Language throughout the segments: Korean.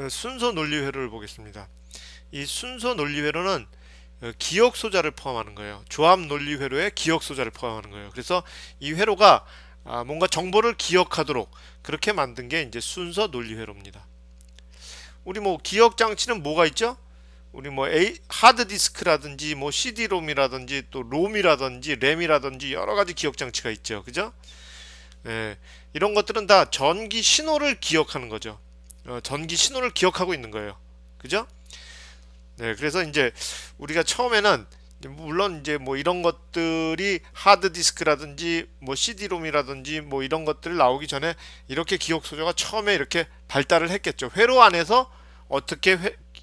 순서 논리 회로를 보겠습니다. 이 순서 논리 회로는 기억 소자를 포함하는 거예요. 조합 논리 회로에 기억 소자를 포함하는 거예요. 그래서 이 회로가 뭔가 정보를 기억하도록 그렇게 만든 게 이제 순서 논리 회로입니다. 우리 뭐 기억 장치는 뭐가 있죠? 우리 뭐 하드 디스크라든지 뭐 CD롬이라든지 또 롬이라든지 램이라든지 여러 가지 기억 장치가 있죠. 그죠? 예, 이런 것들은 다 전기 신호를 기억하는 거죠. 전기 신호를 기억하고 있는 거예요. 그죠? 네, 그래서 이제 우리가 처음에는 물론 이제 뭐 이런 것들이 하드 디스크라든지 뭐 CD롬이라든지 뭐 이런 것들 나오기 전에 이렇게 기억 소재가 처음에 이렇게 발달을 했겠죠. 회로 안에서 어떻게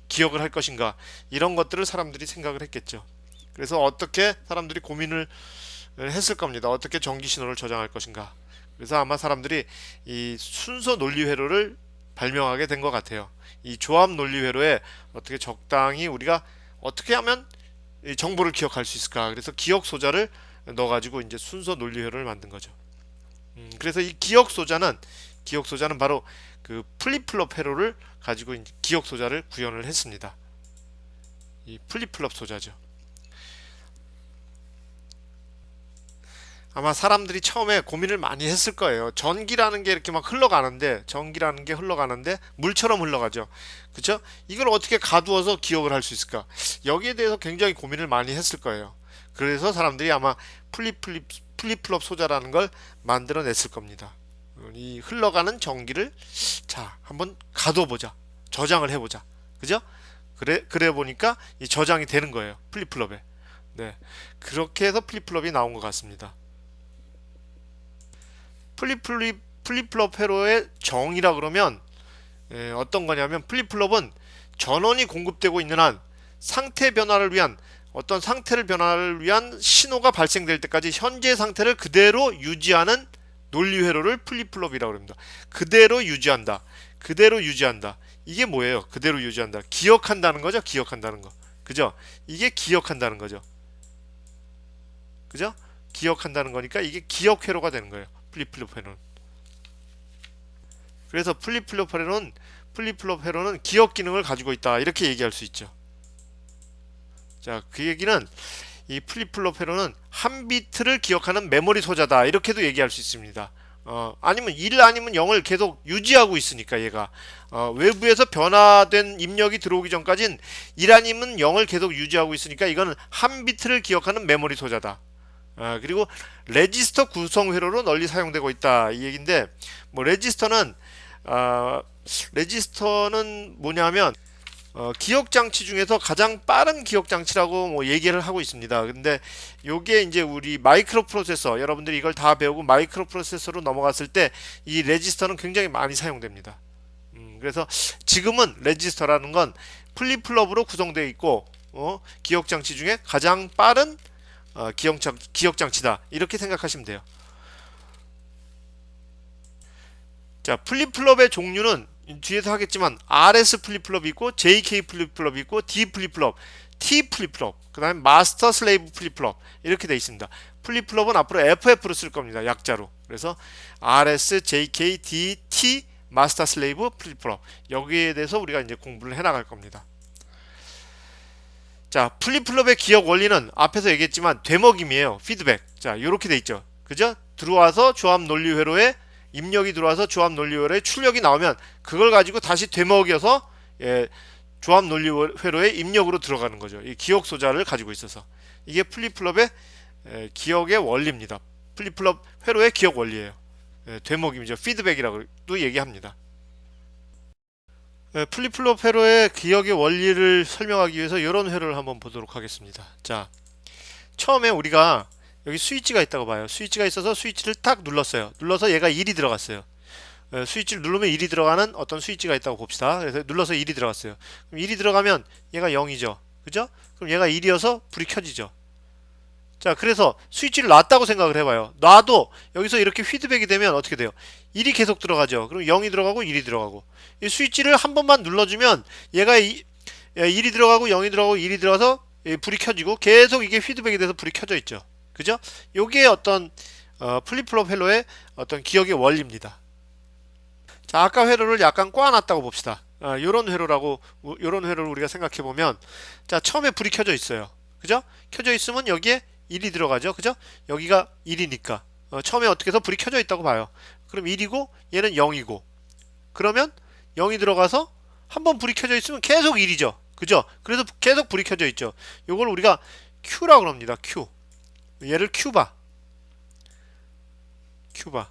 기억을 할 것인가 이런 것들을 사람들이 생각을 했겠죠. 그래서 어떻게 사람들이 고민을 했을 겁니다. 어떻게 전기 신호를 저장할 것인가. 그래서 아마 사람들이 이 순서 논리 회로를 발명하게 된 것 같아요. 이 조합 논리 회로에 어떻게 적당히 우리가 어떻게 하면 이 정보를 기억할 수 있을까? 그래서 기억 소자를 넣어가지고 이제 순서 논리 회로를 만든 거죠. 그래서 이 기억 소자는 바로 그 플립플롭 회로를 가지고 이제 기억 소자를 구현을 했습니다. 이 플립플롭 소자죠. 아마 사람들이 처음에 고민을 많이 했을 거예요. 전기라는 게 이렇게 막 흘러가는데, 전기라는 게 흘러가는데 물처럼 흘러가죠. 그쵸? 이걸 어떻게 가두어서 기억을 할 수 있을까? 여기에 대해서 굉장히 고민을 많이 했을 거예요. 그래서 사람들이 아마 플립플롭 소자라는 걸 만들어냈을 겁니다. 이 흘러가는 전기를 자, 한번 가둬보자. 저장을 해보자. 그죠? 그래 보니까 이 저장이 되는 거예요. 플립플롭에. 네. 그렇게 해서 플립플롭이 나온 것 같습니다. 플립플롭 회로의 정의라 그러면 어떤 거냐면 플립플롭은 전원이 공급되고 있는 한 상태 변화를 위한 어떤 상태를 변화를 위한 신호가 발생될 때까지 현재 상태를 그대로 유지하는 논리 회로를 플립플롭이라고 합니다. 그대로 유지한다. 그대로 유지한다. 이게 뭐예요? 그대로 유지한다. 기억한다는 거죠. 기억한다는 거. 그죠? 이게 기억한다는 거죠. 그죠? 기억한다는 거니까 이게 기억 회로가 되는 거예요. 플립플롭 회로는. 그래서 플립플롭 회로는 기억 기능을 가지고 있다. 이렇게 얘기할 수 있죠. 자, 그 얘기는 이 플립플롭 회로는 한 비트를 기억하는 메모리 소자다. 이렇게도 얘기할 수 있습니다. 아니면 1 아니면 0을 계속 유지하고 있으니까 얘가 외부에서 변화된 입력이 들어오기 전까진 1 아니면 0을 계속 유지하고 있으니까 이거는 한 비트를 기억하는 메모리 소자다. 그리고 레지스터 구성 회로로 널리 사용되고 있다 이 얘기인데 뭐 레지스터는 뭐냐면 기억 장치 중에서 가장 빠른 기억 장치라고 뭐 얘기를 하고 있습니다. 근데 요게 이제 우리 마이크로 프로세서 여러분들이 이걸 다 배우고 마이크로 프로세서로 넘어갔을 때 이 레지스터는 굉장히 많이 사용됩니다. 그래서 지금은 레지스터라는 건 플립플롭으로 구성되어 있고 기억 장치 중에 가장 빠른 기억 장치다 이렇게 생각하시면 돼요. 자, 플립플롭의 종류는 뒤에서 하겠지만 RS 플립플롭이 있고 JK 플립플롭이 있고 D 플립플롭, T 플립플롭, 그다음에 마스터 슬레이브 플립플롭 이렇게 돼 있습니다. 플립플롭은 앞으로 FF로 쓸 겁니다. 약자로. 그래서 RS, JK, D, T 마스터 슬레이브 플립플롭 여기에 대해서 우리가 이제 공부를 해 나갈 겁니다. 자, 플립플롭의 기억 원리는 앞에서 얘기했지만 되먹임이에요. 피드백. 자, 이렇게 돼 있죠. 그죠? 들어와서 조합 논리 회로에 입력이 들어와서 조합 논리 회로에 출력이 나오면 그걸 가지고 다시 되먹여서 조합 논리 회로에 입력으로 들어가는 거죠. 이 기억 소자를 가지고 있어서 이게 플립플롭의 기억의 원리입니다. 플립플롭 회로의 기억 원리예요. 되먹임이죠. 피드백이라고도 얘기합니다. 플립플롭 회로의 기억의 원리를 설명하기 위해서 이런 회로를 한번 보도록 하겠습니다. 자, 처음에 우리가 여기 스위치가 있다고 봐요. 스위치가 있어서 스위치를 딱 눌렀어요. 눌러서 얘가 1이 들어갔어요. 스위치를 누르면 1이 들어가는 어떤 스위치가 있다고 봅시다. 그래서 눌러서 1이 들어갔어요. 그럼 1이 들어가면 얘가 0이죠. 그죠? 그럼 얘가 1이어서 불이 켜지죠. 자, 그래서 스위치를 놨다고 생각을 해봐요. 놔도 여기서 이렇게 피드백이 되면 어떻게 돼요? 1이 계속 들어가죠. 그럼 0이 들어가고 1이 들어가고. 이 스위치를 한 번만 눌러주면 얘가 1이 들어가고 0이 들어가고 1이 들어가서 불이 켜지고 계속 이게 피드백이 돼서 불이 켜져 있죠. 그죠? 요게 어떤 플립플롭 회로의 어떤 기억의 원리입니다. 자, 아까 회로를 약간 꼬아놨다고 봅시다. 요런 회로라고, 요런 회로를 우리가 생각해 보면, 자, 처음에 불이 켜져 있어요. 그죠? 켜져 있으면 여기에 1이 들어가죠. 그죠? 여기가 1이니까. 처음에 어떻게 해서 불이 켜져 있다고 봐요. 그럼 1이고, 얘는 0이고. 그러면 0이 들어가서 한번 불이 켜져 있으면 계속 1이죠. 그죠? 그래서 계속 불이 켜져 있죠. 요걸 우리가 Q라고 합니다. Q. 얘를 Q바. Q바.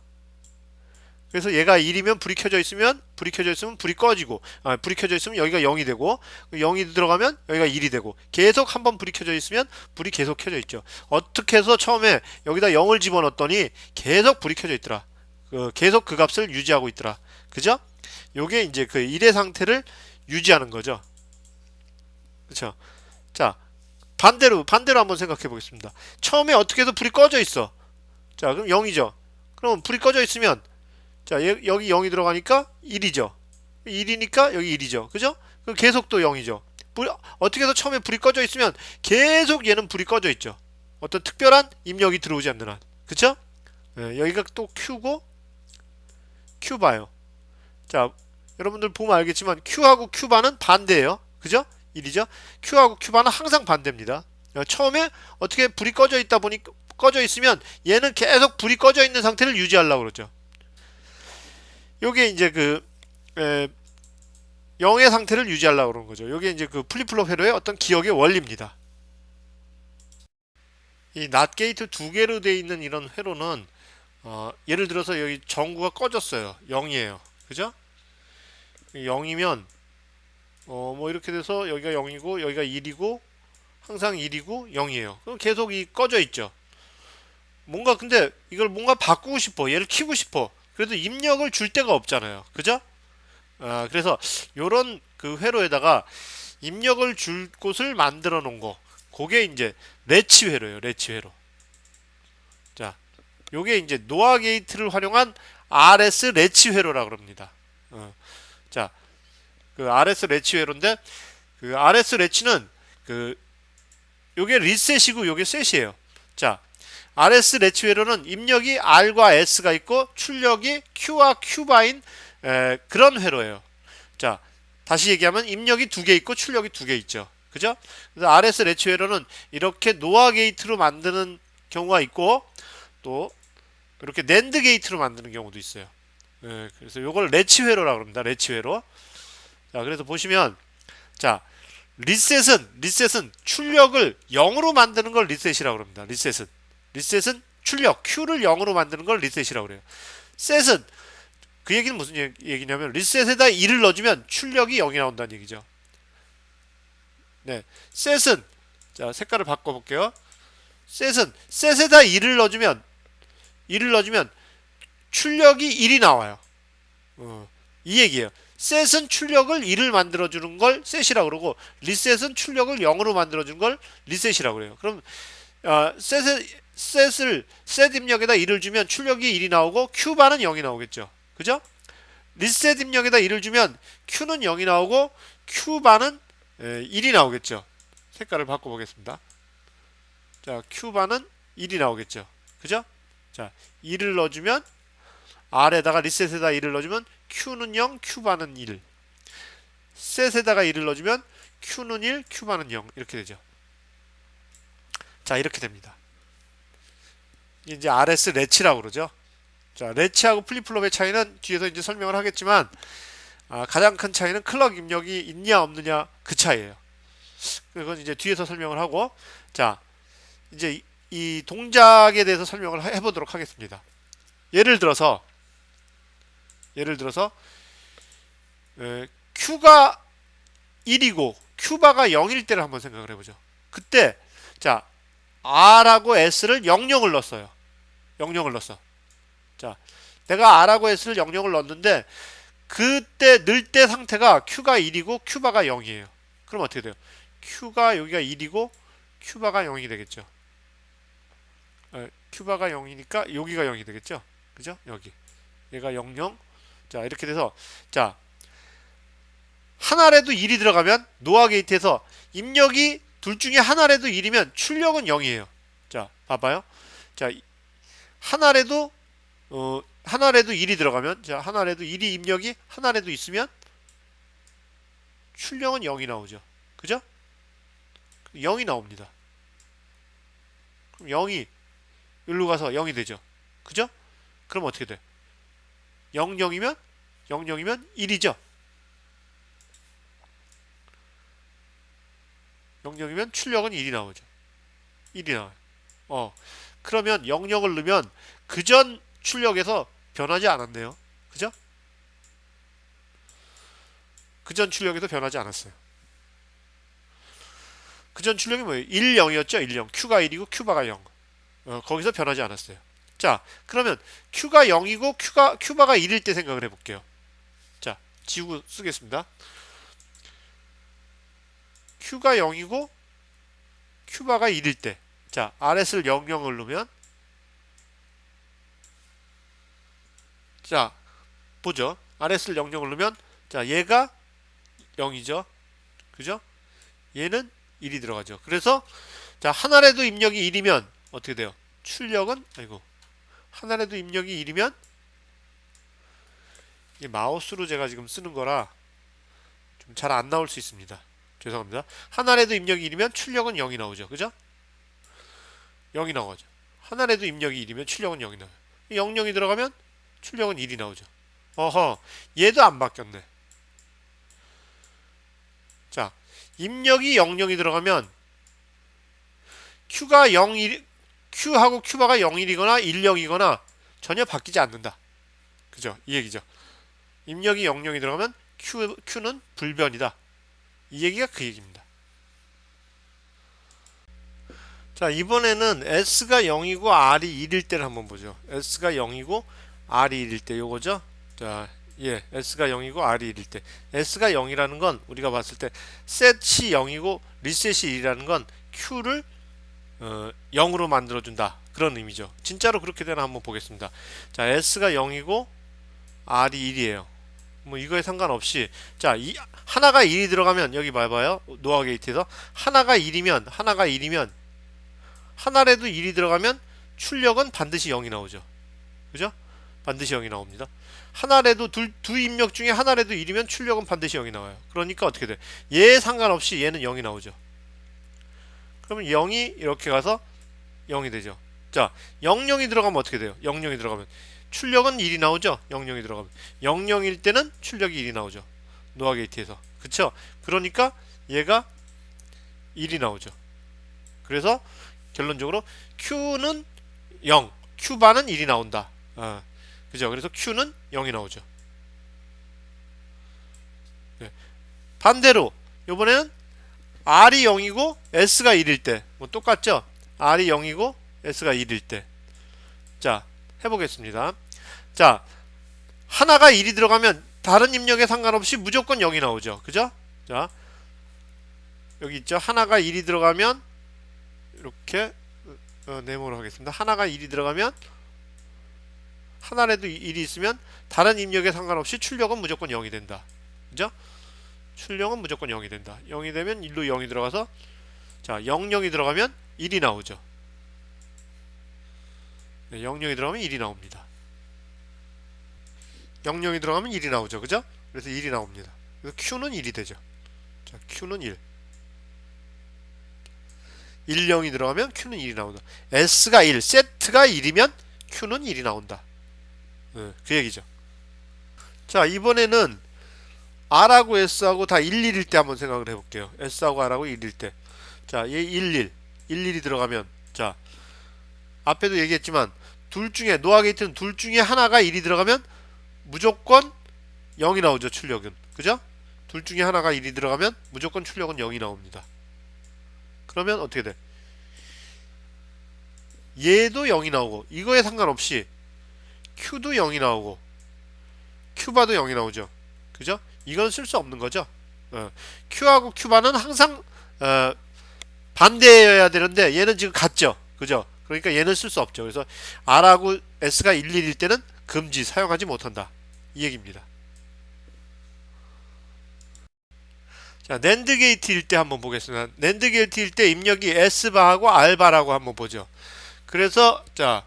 그래서 얘가 1이면 불이 켜져 있으면 불이 꺼지고, 불이 켜져 있으면 여기가 0이 되고, 0이 들어가면 여기가 1이 되고, 계속 한번 불이 켜져 있으면 불이 계속 켜져 있죠. 어떻게 해서 처음에 여기다 0을 집어넣었더니 계속 불이 켜져 있더라. 계속 그 값을 유지하고 있더라. 그죠? 요게 이제 그 1의 상태를 유지하는 거죠. 그쵸? 자, 반대로 한번 생각해 보겠습니다. 처음에 어떻게 해서 불이 꺼져 있어? 자, 그럼 0이죠. 그럼 불이 꺼져 있으면, 자, 여기 0이 들어가니까 1이죠. 1이니까 여기 1이죠. 그죠? 그럼 계속 또 0이죠. 어떻게 해서 처음에 불이 꺼져 있으면 계속 얘는 불이 꺼져 있죠. 어떤 특별한 입력이 들어오지 않는 한. 그쵸? 여기가 또 Q고, Q 봐요. 자, 여러분들 보면 알겠지만 Q하고 Q바는 반대예요. 그죠? 1이죠? Q하고 Q바는 항상 반대입니다. 처음에 어떻게 불이 꺼져 있다 보니 꺼져 있으면 얘는 계속 불이 꺼져 있는 상태를 유지하려고 그러죠. 요게 이제 그 0의 상태를 유지하려고 그러는 거죠. 요게 이제 그 플립플롭 회로의 어떤 기억의 원리입니다. 이 낫 게이트 두 개로 되어 있는 이런 회로는 예를 들어서 여기 전구가 꺼졌어요. 0이에요. 그죠? 0이면 뭐 이렇게 돼서 여기가 0이고 여기가 1이고 항상 1이고 0이에요. 그럼 계속 이 꺼져 있죠. 뭔가 근데 이걸 뭔가 바꾸고 싶어. 얘를 키고 싶어. 그래도 입력을 줄 데가 없잖아요. 그죠? 그래서 요런 그 회로에다가 입력을 줄 곳을 만들어 놓은 거. 그게 이제 레치 회로예요. 레치 회로. 자, 요게 이제 노아 게이트를 활용한 RS 레치 회로라고 합니다. 자, 그 RS 레치 회로인데 그 RS 레치는 그 요게 리셋이고 요게 셋이에요. 자, RS 레치 회로는 입력이 R과 S가 있고 출력이 Q와 Q바인 그런 회로예요. 자, 다시 얘기하면 입력이 두 개 있고 출력이 두 개 있죠. 그죠? 그래서 RS 레치 회로는 이렇게 노아 게이트로 만드는 경우가 있고 또 이렇게 낸드 게이트로 만드는 경우도 있어요. 그래서 요걸 레치 회로라고 합니다. 레치 회로. 자, 그래서 보시면 자, 리셋은 출력을 0으로 만드는 걸 리셋이라고 합니다. 리셋은 출력 Q를 0으로 만드는 걸 리셋이라고 그래요. 셋은 그 얘기는 무슨 얘기냐면 리셋에다 1을 넣어주면 출력이 0이 나온다는 얘기죠. 네, 셋은 자, 색깔을 바꿔볼게요. 셋에다 1을 넣어주면 출력이 1이 나와요. 이 얘기예요. 셋은 출력을 1을 만들어주는 걸 셋이라고 그러고 리셋은 출력을 0으로 만들어주는 걸 리셋이라고 그래요. 그럼 셋 입력에다 1을 주면 출력이 1이 나오고 Q바는 0이 나오겠죠. 그죠? 리셋 입력에다 1을 주면 Q는 0이 나오고 Q바는 1이 나오겠죠. 색깔을 바꿔보겠습니다. 자, Q바는 1이 나오겠죠. 그죠? 자, 1을 넣어주면 R에다가 리셋에다 1을 넣어주면 Q는 0, Q바는 1. 셋에다가 1을 넣어주면 Q는 1, Q바는 0 이렇게 되죠. 자, 이렇게 됩니다. 이제 RS 레치라고 그러죠. 자, 레치하고 플립플롭의 차이는 뒤에서 이제 설명을 하겠지만 가장 큰 차이는 클럭 입력이 있냐 없느냐 그 차이예요. 그건 이제 뒤에서 설명을 하고 자, 이제 이 동작에 대해서 설명을 해보도록 하겠습니다. 예를 들어서 Q가 1이고 Q바가 0일 때를 한번 생각을 해보죠. 그때 자, R하고 S를 00을 넣었어요. 00을 넣었어. 자, 내가 R하고 S를 00을 넣었는데 그때 넣을 때 상태가 Q가 1이고 Q바가 0이에요. 그럼 어떻게 돼요? Q가 여기가 1이고 Q바가 0이 되겠죠. Q바가 0이니까 여기가 0이 되겠죠. 그죠? 여기. 얘가 00. 자, 이렇게 돼서 자, 하나라도 1이 들어가면 노아 게이트에서 입력이 둘 중에 하나라도 1이면 출력은 0이에요. 자, 봐봐요. 자, 하나라도 1이 들어가면 자, 하나라도 1이 입력이 하나라도 있으면 출력은 0이 나오죠. 그죠? 0이 나옵니다. 그럼 0이 여기로 가서 0이 되죠. 그죠? 그럼 어떻게 돼? 00이면 1이죠. 00이면 출력은 1이 나오죠. 1이 나와요. 그러면 00을 넣으면 그전 출력에서 변하지 않았네요. 그죠? 그전 출력에도 변하지 않았어요. 그전 출력이 뭐예요? 1, 0이었죠? 1, 0. Q가 1이고 Q바가 0. 거기서 변하지 않았어요. 자, 그러면 Q가 0이고 Q바가 1일 때 생각을 해볼게요. 자, 지우고 쓰겠습니다. Q가 0이고 Q바가 1일 때. 자, RS를 00을 넣으면 자, 보죠. RS를 00을 넣으면 자, 얘가 0이죠. 그죠? 얘는 1이 들어가죠. 그래서 자, 하나라도 입력이 1이면 어떻게 돼요? 출력은 하나라도 입력이 1이면 이 마우스로 제가 지금 쓰는 거라 좀 잘 안 나올 수 있습니다. 죄송합니다. 하나라도 입력이 1이면 출력은 0이 나오죠. 그죠? 0이 나오죠. 하나라도 입력이 1이면 출력은 0이 나와요. 00이 들어가면 출력은 1이 나오죠. 어허, 얘도 안 바뀌었네. 자, 입력이 00이 들어가면 Q가 01, Q하고 Q바가 01이거나 10이거나 전혀 바뀌지 않는다. 그죠? 이 얘기죠. 입력이 00이 들어가면 Q는 불변이다. 이 얘기가 그 얘기입니다. 자, 이번에는 S가 0이고 R이 1일 때를 한번 보죠. S가 0이고 R이 1일 때 요거죠. 자, S가 0이고 R이 1일 때. S가 0이라는 건 우리가 봤을 때 set이 0이고 reset이 1이라는 건 Q를 0으로 만들어준다. 그런 의미죠. 진짜로 그렇게 되나 한번 보겠습니다. 자, S가 0이고 R이 1이에요. 뭐 이거에 상관없이 자, 하나가 1이 들어가면 여기 봐봐요. 노아 게이트에서 하나가 1이면 하나라도 1이 들어가면 출력은 반드시 0이 나오죠. 그죠? 반드시 0이 나옵니다. 하나라도 두 입력 중에 하나라도 1이면 출력은 반드시 0이 나와요. 그러니까 어떻게 돼? 얘에 상관없이 얘는 0이 나오죠. 그러면 0이 이렇게 가서 0이 되죠. 자, 00이 들어가면 어떻게 돼요? 00이 들어가면 출력은 1이 나오죠. 00이 들어가면 00일 때는 출력이 1이 나오죠. 노아 게이트에서. 그쵸? 그러니까 얘가 1이 나오죠. 그래서 결론적으로 Q는 0, Q바는 1이 나온다. 그죠? 그래서 Q는 0이 나오죠. 네. 반대로 이번에는 R이 0이고 S가 1일 때 뭐 똑같죠? R이 0이고 S가 1일 때. 자, 해보겠습니다. 자, 하나가 1이 들어가면 다른 입력에 상관없이 무조건 0이 나오죠. 그죠? 자, 여기 있죠? 하나가 1이 들어가면 이렇게 네모로 하겠습니다. 하나가 1이 들어가면 하나라도 1이 있으면 다른 입력에 상관없이 출력은 무조건 0이 된다. 그죠? 출력은 무조건 0이 된다. 0이 되면 1로 0이 들어가서 자, 00이 들어가면 1이 나오죠. 네, 00이 들어가면 1이 나옵니다. 00이 들어가면 1이 나오죠. 그죠? 그래서 1이 나옵니다. 그래서 Q는 1이 되죠. 자, Q는 1. 10이 들어가면 Q는 1이 나온다. S가 1, 세트가 1이면 Q는 1이 나온다. 그 얘기죠. 자, 이번에는 R하고 S하고 다 11일 때 한번 생각을 해볼게요. S하고 R하고 1일 때. 자, 얘 11이 들어가면 자, 앞에도 얘기했지만 둘 중에 노아 게이트는 둘 중에 하나가 1이 들어가면 무조건 0이 나오죠. 출력은. 그죠? 둘 중에 하나가 1이 들어가면 무조건 출력은 0이 나옵니다. 그러면 어떻게 돼? 얘도 0이 나오고 이거에 상관없이 Q도 0이 나오고 Q바도 0이 나오죠. 그죠? 이건 쓸 수 없는 거죠. Q하고 Q바는 항상 반대여야 되는데 얘는 지금 같죠. 그죠? 그러니까 얘는 쓸 수 없죠. 그래서 R하고 S가 11일 때는 금지, 사용하지 못한다. 이 얘기입니다. 자, 낸드 게이트일 때 한번 보겠습니다. 낸드 게이트일 때 입력이 S바하고 R바라고 한번 보죠. 그래서 자,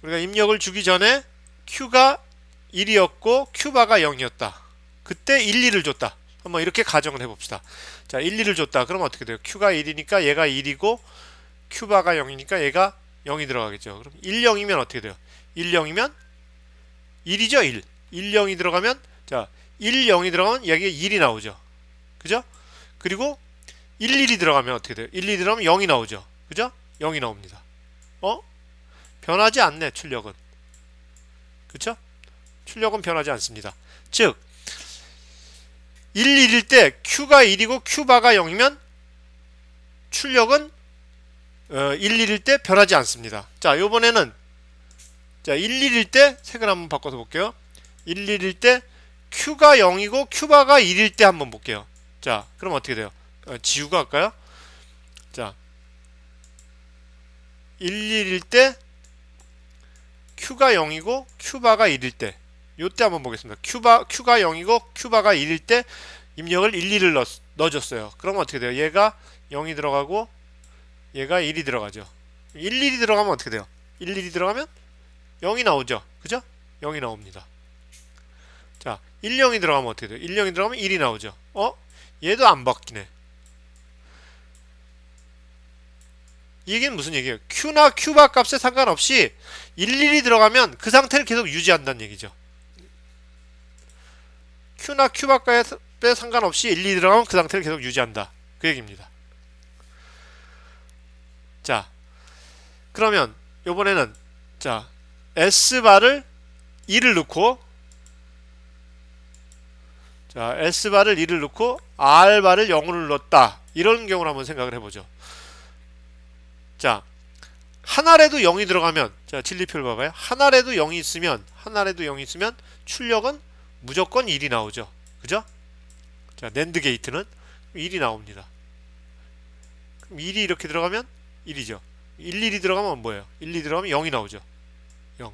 우리가 입력을 주기 전에 Q가 1이었고 Q바가 0이었다. 그때 1, 2를 줬다. 한번 이렇게 가정을 해봅시다. 자, 1, 2를 줬다. 그럼 어떻게 돼요? Q가 1이니까 얘가 1이고 Q바가 0이니까 얘가 0이 들어가겠죠. 그럼 1, 0이면 어떻게 돼요? 1, 0이면 1이죠, 1. 1, 0이 들어가면 자, 1, 0이 들어가면 여기에 1이 나오죠. 그죠? 그리고 1, 1이 들어가면 어떻게 돼요? 1, 2 들어가면 0이 나오죠. 그죠? 0이 나옵니다. 변하지 않네, 출력은. 그쵸? 출력은 변하지 않습니다. 즉 1, 1일 때 Q가 1이고 Q바가 0이면 출력은 1, 1일 때 변하지 않습니다. 자, 요번에는 자, 1, 1일 때 색을 한번 바꿔서 볼게요. 1, 1일 때 Q가 0이고 Q바가 1일 때 한번 볼게요. 자, 그럼 어떻게 돼요? 지우가 할까요? 자, 1, 1일 때 Q가 0이고 Q바가 1일 때 요때 한번 보겠습니다. Q가 0이고 Q바가 1일 때 입력을 1, 2를 넣어줬어요. 그러면 어떻게 돼요? 얘가 0이 들어가고 얘가 1이 들어가죠. 1, 1이 들어가면 어떻게 돼요? 1, 1이 들어가면 0이 나오죠. 그죠? 0이 나옵니다. 자, 1, 0이 들어가면 어떻게 돼요? 1, 0이 들어가면 1이 나오죠. 얘도 안 바뀌네. 이 얘기는 무슨 얘기예요? Q나 Q바 값에 상관없이 1, 1이 들어가면 그 상태를 계속 유지한다는 얘기죠. Q나 Q바 값에 상관없이 1, 2 들어가면 그 상태를 계속 유지한다. 그 얘기입니다. 자, 그러면 요번에는 자, S바를 2를 넣고 자, S바를 2를 넣고 R바를 0을 넣었다. 이런 경우를 한번 생각을 해보죠. 자, 하나라도 0이 들어가면 자, 진리표를 봐봐요. 하나라도 0이 있으면 출력은 무조건 1이 나오죠. 그죠? 자, 낸드 게이트는 1이 나옵니다. 그럼 1이 이렇게 들어가면 1이죠. 1, 1이 들어가면 뭐예요? 1, 2 들어가면 0이 나오죠. 0.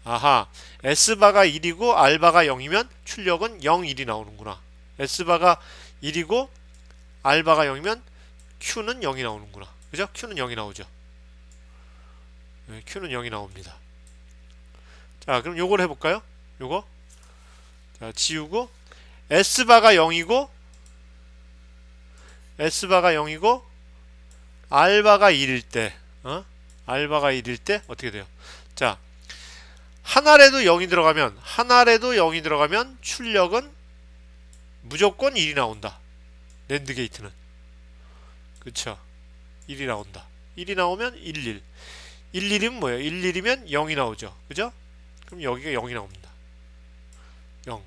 아하, S바가 1이고 R바가 0이면 출력은 0, 1이 나오는구나. S바가 1이고 R바가 0이면 Q는 0이 나오는구나. 그죠? Q는 0이 나오죠. 네, Q는 0이 나옵니다. 자, 그럼 요걸 해볼까요? 요거. 자, 지우고 S바가 0이고 R바가 1일 때 R바가 1일 때 어떻게 돼요? 자, 하나라도 0이 들어가면 출력은 무조건 1이 나온다. 낸드 게이트는. 그쵸? 1이 나온다. 1이 나오면 1, 1. 1, 1이면 뭐예요? 1, 1이면 0이 나오죠. 그죠? 그럼 여기가 0이 나옵니다. 0.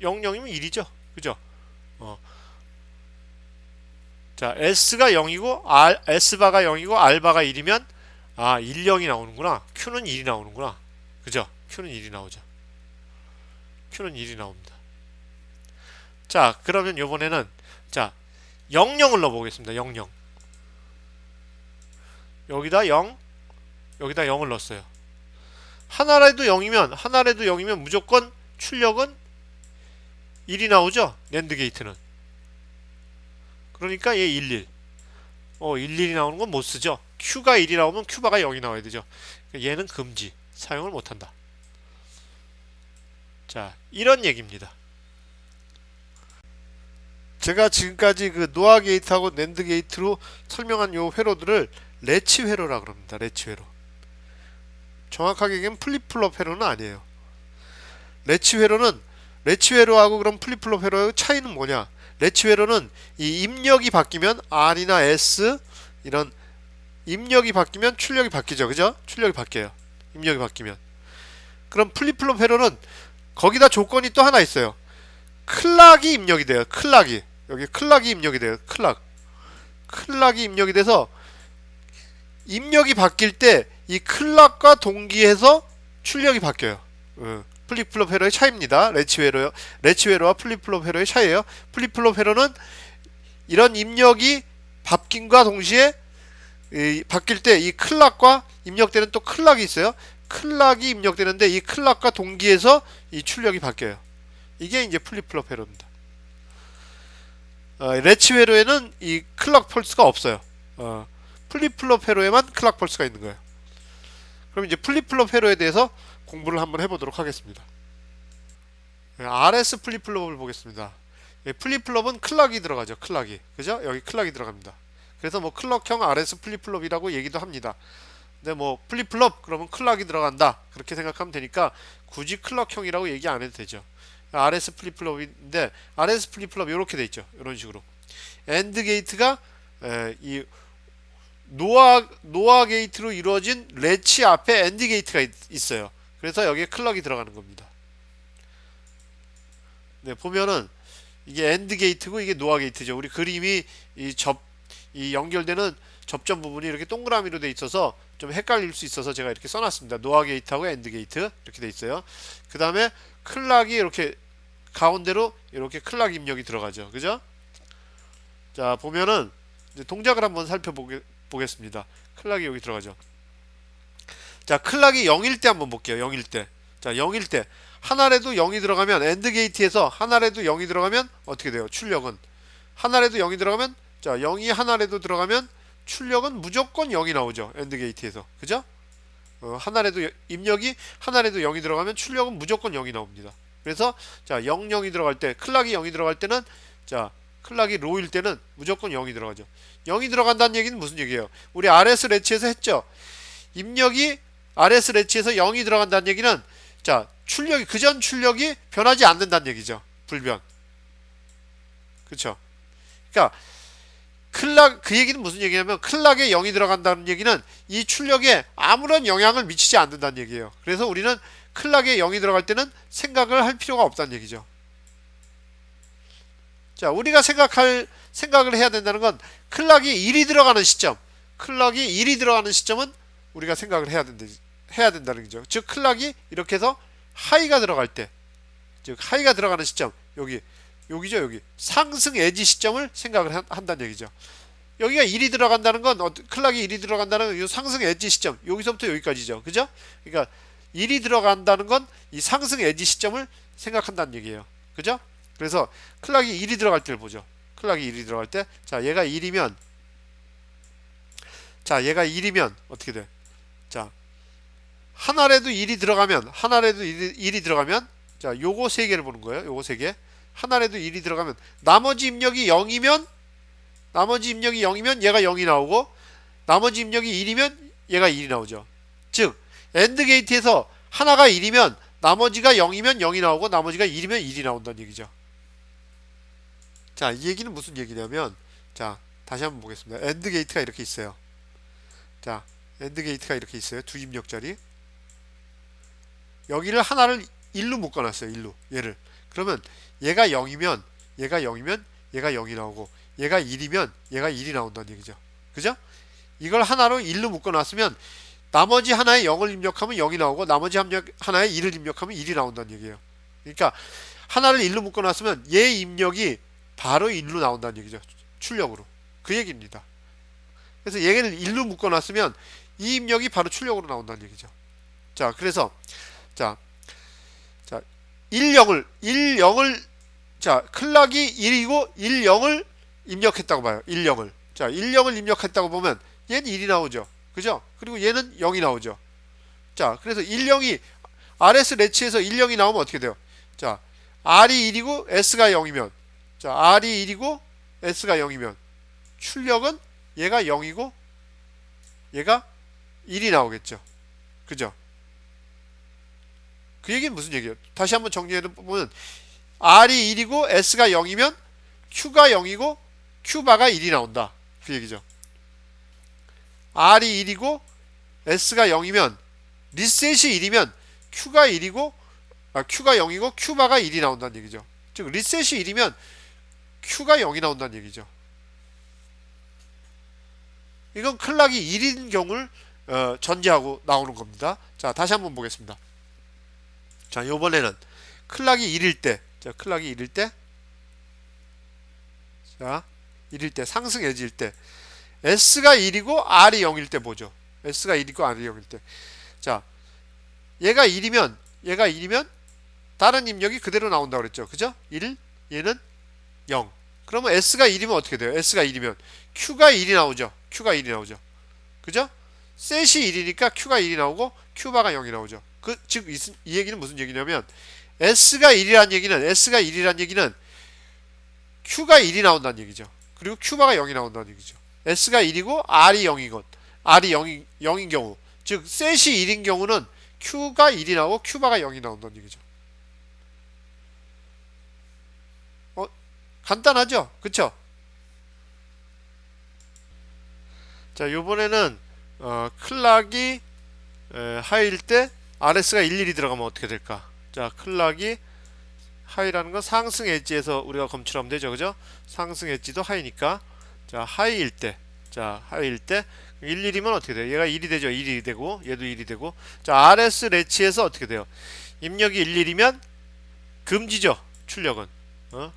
0, 0이면 1이죠. 그죠? 자, S바가 0이고 R바가 1이면 1, 0이 나오는구나. Q는 1이 나오는구나. 그죠? Q는 1이 나오죠. Q는 1이 나옵니다. 자, 그러면 요번에는 자, 0, 0을 넣어보겠습니다. 0, 0. 여기다 0, 여기다 0을 넣었어요. 하나라도 0이면 무조건 출력은 1이 나오죠? 낸드 게이트는. 그러니까 얘 1, 1. 1, 1이 나오는 건 못 쓰죠. Q가 1이 나오면 Q바가 0이 나와야 되죠. 그러니까 얘는 금지. 사용을 못 한다. 자, 이런 얘기입니다. 제가 지금까지 그 노아 게이트하고 낸드 게이트로 설명한 요 회로들을 레치 회로라 그럽니다. 레치 회로. 정확하게 얘기하면 플립플롭 회로는 아니에요. 레치 회로하고 그럼 플립플롭 회로의 차이는 뭐냐? 레치 회로는 이 입력이 바뀌면 R이나 S 이런 입력이 바뀌면 출력이 바뀌죠. 그죠? 출력이 바뀌어요. 입력이 바뀌면. 그럼 플립플롭 회로는 거기다 조건이 또 하나 있어요. 클락이 입력이 돼요. 여기 클락이 입력이 돼요. 클락이 입력이 돼서 입력이 바뀔 때 이 클락과 동기해서 출력이 바뀌어요. 플립플롭 회로의 차이입니다. 레치 회로와 플립플롭 회로의 차이예요. 플립플롭 회로는 이런 입력이 바뀜과 동시에 바뀔 때 이 클락과 입력되는 또 클락이 있어요. 클락이 입력되는데 이 클락과 동기해서 이 출력이 바뀌어요. 이게 이제 플립플롭 회로입니다. 레치 회로에는 이 클락 펄스가 없어요. 플립플롭 회로에만 클락 펄스가 있는 거예요. 그럼 이제 플립플롭 회로에 대해서 공부를 한번 해보도록 하겠습니다. RS 플립플롭을 보겠습니다. 플립플롭은 클락이 들어가죠. 클락이. 그죠? 여기 클락이 들어갑니다. 그래서 뭐 클럭형 RS 플립플롭이라고 얘기도 합니다. 근데 뭐 플립플롭 그러면 클락이 들어간다. 그렇게 생각하면 되니까 굳이 클럭형이라고 얘기 안 해도 되죠. RS 플립플롭인데 RS 플립플롭 이렇게 돼 있죠. 이런 식으로. 엔드 게이트가 이 노아 게이트로 이루어진 레치 앞에 엔드 게이트가 있어요. 그래서 여기에 클럭이 들어가는 겁니다. 네, 보면은 이게 엔드 게이트고 이게 노아 게이트죠. 우리 그림이 이 연결되는 접점 부분이 이렇게 동그라미로 돼 있어서 좀 헷갈릴 수 있어서 제가 이렇게 써놨습니다. 노아 게이트하고 엔드 게이트 이렇게 돼 있어요. 그 다음에 클락이 이렇게 가운데로 이렇게 클락 입력이 들어가죠. 그죠? 자, 보면은 이제 동작을 한번 살펴보겠습니다. 클락이 여기 들어가죠. 자, 클락이 0일 때 한번 볼게요. 0일 때. 자, 0일 때 하나라도 0이 들어가면 엔드 게이트에서 하나라도 0이 들어가면 어떻게 돼요? 출력은 하나라도 0이 들어가면 자, 0이 하나라도 들어가면 출력은 무조건 0이 나오죠. 엔드 게이트에서. 그죠? 하나라도 입력이 하나라도 0이 들어가면 출력은 무조건 0이 나옵니다. 그래서 자, 0, 0이 들어갈 때 클락이 0이 들어갈 때는 자, 클락이 로일 때는 무조건 0이 들어가죠. 0이 들어간다는 얘기는 무슨 얘기예요? 우리 RS 레치에서 했죠. 입력이 RS 레치에서 0이 들어간다는 얘기는 자, 출력이 그전 출력이 변하지 않는다는 얘기죠. 불변. 그렇죠? 그러니까 클락 그 얘기는 무슨 얘기냐면 클락에 0이 들어간다는 얘기는 이 출력에 아무런 영향을 미치지 않는다는 얘기예요. 그래서 우리는 클락에 0이 들어갈 때는 생각을 할 필요가 없다는 얘기죠. 자, 우리가 생각을 해야 된다는 건 클락이 1이 들어가는 시점, 클락이 1이 들어가는 시점은 우리가 생각을 해야 된다는 거죠. 즉 클락이 이렇게 해서 하이가 들어갈 때, 즉 하이가 들어가는 시점, 여기죠, 여기 상승 에지 시점을 생각을 한다는 얘기죠. 여기가 1이 들어간다는 건 클락이 1이 들어간다는 건 이 상승 에지 시점, 여기서부터 여기까지죠. 그죠? 그러니까 1이 들어간다는 건 이 상승 에지 시점을 생각한다는 얘기예요. 그죠? 그래서 클락이 1이 들어갈 때를 보죠. 클락이 1이 들어갈 때, 자, 얘가 1이면 어떻게 돼? 자, 하나라도 1이 들어가면 자, 요거 세 개를 보는 거예요. 요거 세 개. 하나라도 1이 들어가면 나머지 입력이 0이면 얘가 0이 나오고 나머지 입력이 1이면 얘가 1이 나오죠. 즉 엔드 게이트에서 하나가 1이면 나머지가 0이면 0이 나오고 나머지가 1이면 1이 나온다는 얘기죠. 자, 이 얘기는 무슨 얘기냐면 자, 다시 한번 보겠습니다. 엔드 게이트가 이렇게 있어요. 자, 엔드 게이트가 이렇게 있어요. 두 입력자리. 여기를 하나를 1로 묶어놨어요. 1로. 얘를. 그러면 얘가 0이면 얘가 0이 나오고 얘가 1이면 얘가 1이 나온다는 얘기죠. 그죠? 이걸 하나로 1로 묶어놨으면 나머지 하나에 0을 입력하면 0이 나오고 나머지 하나에 1을 입력하면 1이 나온다는 얘기예요. 그러니까 하나를 1로 묶어놨으면 얘 입력이 바로 1로 나온다는 얘기죠. 출력으로. 그 얘기입니다. 그래서 얘를 1로 묶어놨으면 이 입력이 바로 출력으로 나온다는 얘기죠. 자, 그래서 자 1, 0을 자, 클락이 1이고 1, 0을 입력했다고 봐요. 1, 0을. 자, 1, 0을 입력했다고 보면 얘는 1이 나오죠. 그죠? 그리고 얘는 0이 나오죠. 자, 그래서 1, 0이 RS 레치에서 1, 0이 나오면 어떻게 돼요? 자, R이 1이고 S가 0이면 자, R이 1이고 S가 0이면 출력은 얘가 0이고 얘가 1이 나오겠죠. 그죠? 그 얘기는 무슨 얘기예요? 다시 한번 정리해보면 R이 1이고 S가 0이면 Q가 0이고 Q바가 1이 나온다. 그 얘기죠. R이 1이고 S가 0이면 리셋이 1이면 Q가 0이고 Q바가 1이 나온다는 얘기죠. 즉 리셋이 1이면 Q가 0이 나온다는 얘기죠. 이건 클락이 1인 경우를 전제하고 나오는 겁니다. 자, 다시 한번 보겠습니다. 자, 요번에는 클락이 1일 때, 자, 클락이 1일 때, 자, 1일 때, 상승 에지일 때, S가 1이고 R이 0일 때 보죠. S가 1이고 R이 0일 때. 자, 얘가 1이면 다른 입력이 그대로 나온다고 그랬죠. 그죠? 1, 얘는 0. 그러면 S가 1이면 어떻게 돼요? S가 1이면 Q가 1이 나오죠. Q가 1이 나오죠. 그죠? 셋이 1이니까 Q가 1이 나오고 Q바가 0이 나오죠. 즉 이 얘기는 무슨 얘기냐면 S가 1이란 얘기는 Q가 1이 나온다는 얘기죠. 그리고 Q바가 0이 나온다는 얘기죠. S가 1이고 R이 0이건 R이 0인 경우, 즉 셋이 1인 경우는 Q가 1이 나오고 Q바가 0이 나온다는 얘기죠. 간단하죠? 그쵸? 자, 요번에는 클락이 하이일 때 RS가 일일이 들어가면 어떻게 될까? 자, 클락이 하이라는 건 상승 엣지에서 우리가 검출하면 되죠. 그죠? 상승 엣지도 하이니까. 자, 하이일 때. 자, 하이일 때 11이면 어떻게 돼요? 얘가 1이 되죠. 1이 되고 얘도 1이 되고. 자, RS 레치에서 어떻게 돼요? 입력이 11이면 금지죠. 출력은.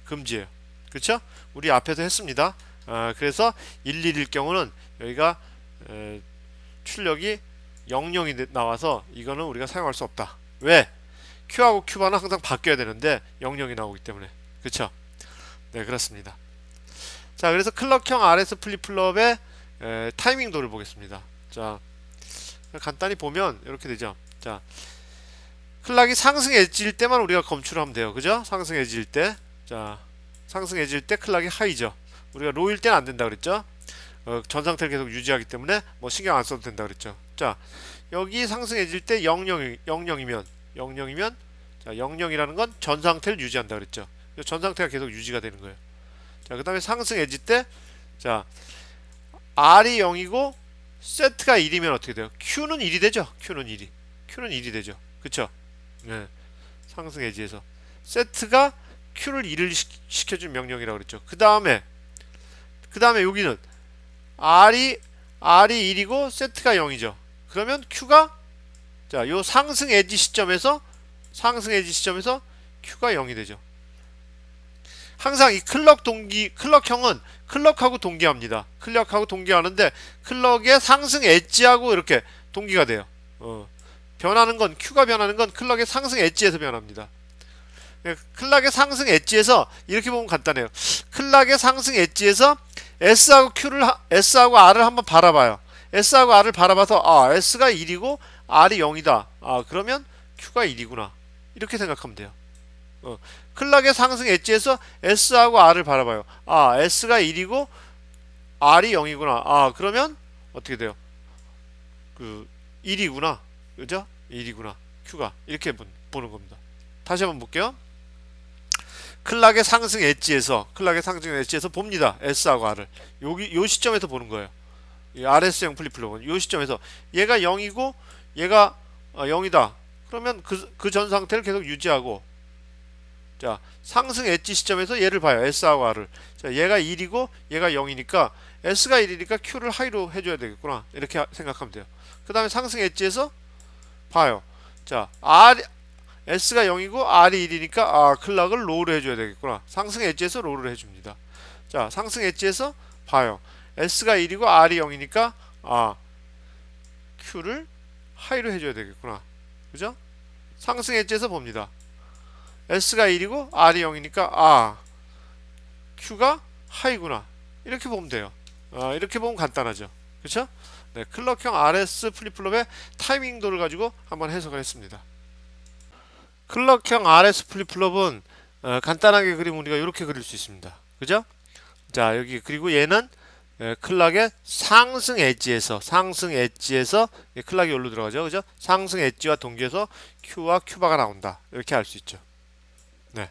금지예요. 그렇죠? 우리 앞에서 했습니다. 그래서 111일 경우는 여기가 출력이 00이 나와서 이거는 우리가 사용할 수 없다. 왜? Q하고 Q바는 항상 바뀌어야 되는데 00이 나오기 때문에. 그쵸? 네, 그렇습니다. 자, 그래서 클럭형 RS 플립플롭의 타이밍도를 보겠습니다. 자, 간단히 보면 이렇게 되죠. 자, 클락이 상승 엣지일 때만 우리가 검출하면 돼요. 그죠? 상승 엣지일 때. 자, 상승 엣지일 때 클락이 하이죠. 우리가 로일 때는 안 된다 그랬죠? 전 상태를 계속 유지하기 때문에 뭐 신경 안 써도 된다 그랬죠. 자, 여기 상승해질 때 00이면 자, 00이라는 건 전 상태를 유지한다 그랬죠. 전 상태가 계속 유지가 되는 거예요. 자, 그다음에 상승해질 때 자, R이 0이고 세트가 1이면 어떻게 돼요? Q는 1이 되죠. Q는 1이 되죠. 그쵸? 네. 상승 에지에서 세트가 Q를 1을 시켜준 명령이라고 그랬죠. 그다음에 여기는 R이 1이고 세트가 0이죠. 그러면 Q가 자, 요 상승 엣지 시점에서 Q가 0이 되죠. 항상 이 클럭형은 클럭하고 동기합니다. 클럭하고 동기하는데 클럭의 상승 엣지하고 이렇게 동기가 돼요. Q가 변하는 건 클럭의 상승 엣지에서 변합니다. 클락의 상승 엣지에서 이렇게 보면 간단해요. 클락의 상승 엣지에서 S하고 R을 한번 바라봐요. S하고 R을 바라봐서 S가 1이고 R이 0이다. 그러면 Q가 1이구나. 이렇게 생각하면 돼요. 클락의 상승 엣지에서 S하고 R을 바라봐요. S가 1이고 R이 0이구나. 그러면 어떻게 돼요? 1이구나. 그죠? 1이구나. Q가. 이렇게 보는 겁니다. 다시 한번 볼게요. 클락의 상승 엣지에서 봅니다. S하고 R을. 요 시점에서 보는 거예요. 이 RS형 플립플롭은 요 시점에서 얘가 0이고 얘가 0이다. 그러면 그 전 상태를 계속 유지하고 자, 상승 엣지 시점에서 얘를 봐요. S하고 R을. 자, 얘가 1이고 얘가 0이니까 S가 1이니까 Q를 하이로 해줘야 되겠구나. 이렇게 생각하면 돼요. 그 다음에 상승 엣지에서 봐요. 자, S가 0이고 R이 1이니까 클락을 로우를 해줘야 되겠구나. 상승 엣지에서 로우를 해줍니다. 자, 상승 엣지에서 봐요. S가 1이고 R이 0이니까 Q를 하이로 해줘야 되겠구나. 그죠? 상승 엣지에서 봅니다. S가 1이고 R이 0이니까 Q가 하이구나. 이렇게 보면 돼요. 이렇게 보면 간단하죠. 그쵸? 네, 클럭형 RS 플립플롭의 타이밍도를 가지고 한번 해석을 했습니다. 클럭형 RS 플립플롭은 간단하게 그리면 우리가 이렇게 그릴 수 있습니다. 그죠? 자, 여기 그리고 얘는 클락의 상승 엣지에서 클락이 여기로 들어가죠. 그죠? 상승 엣지와 동기에서 Q와 Q바가 나온다. 이렇게 알 수 있죠. 네.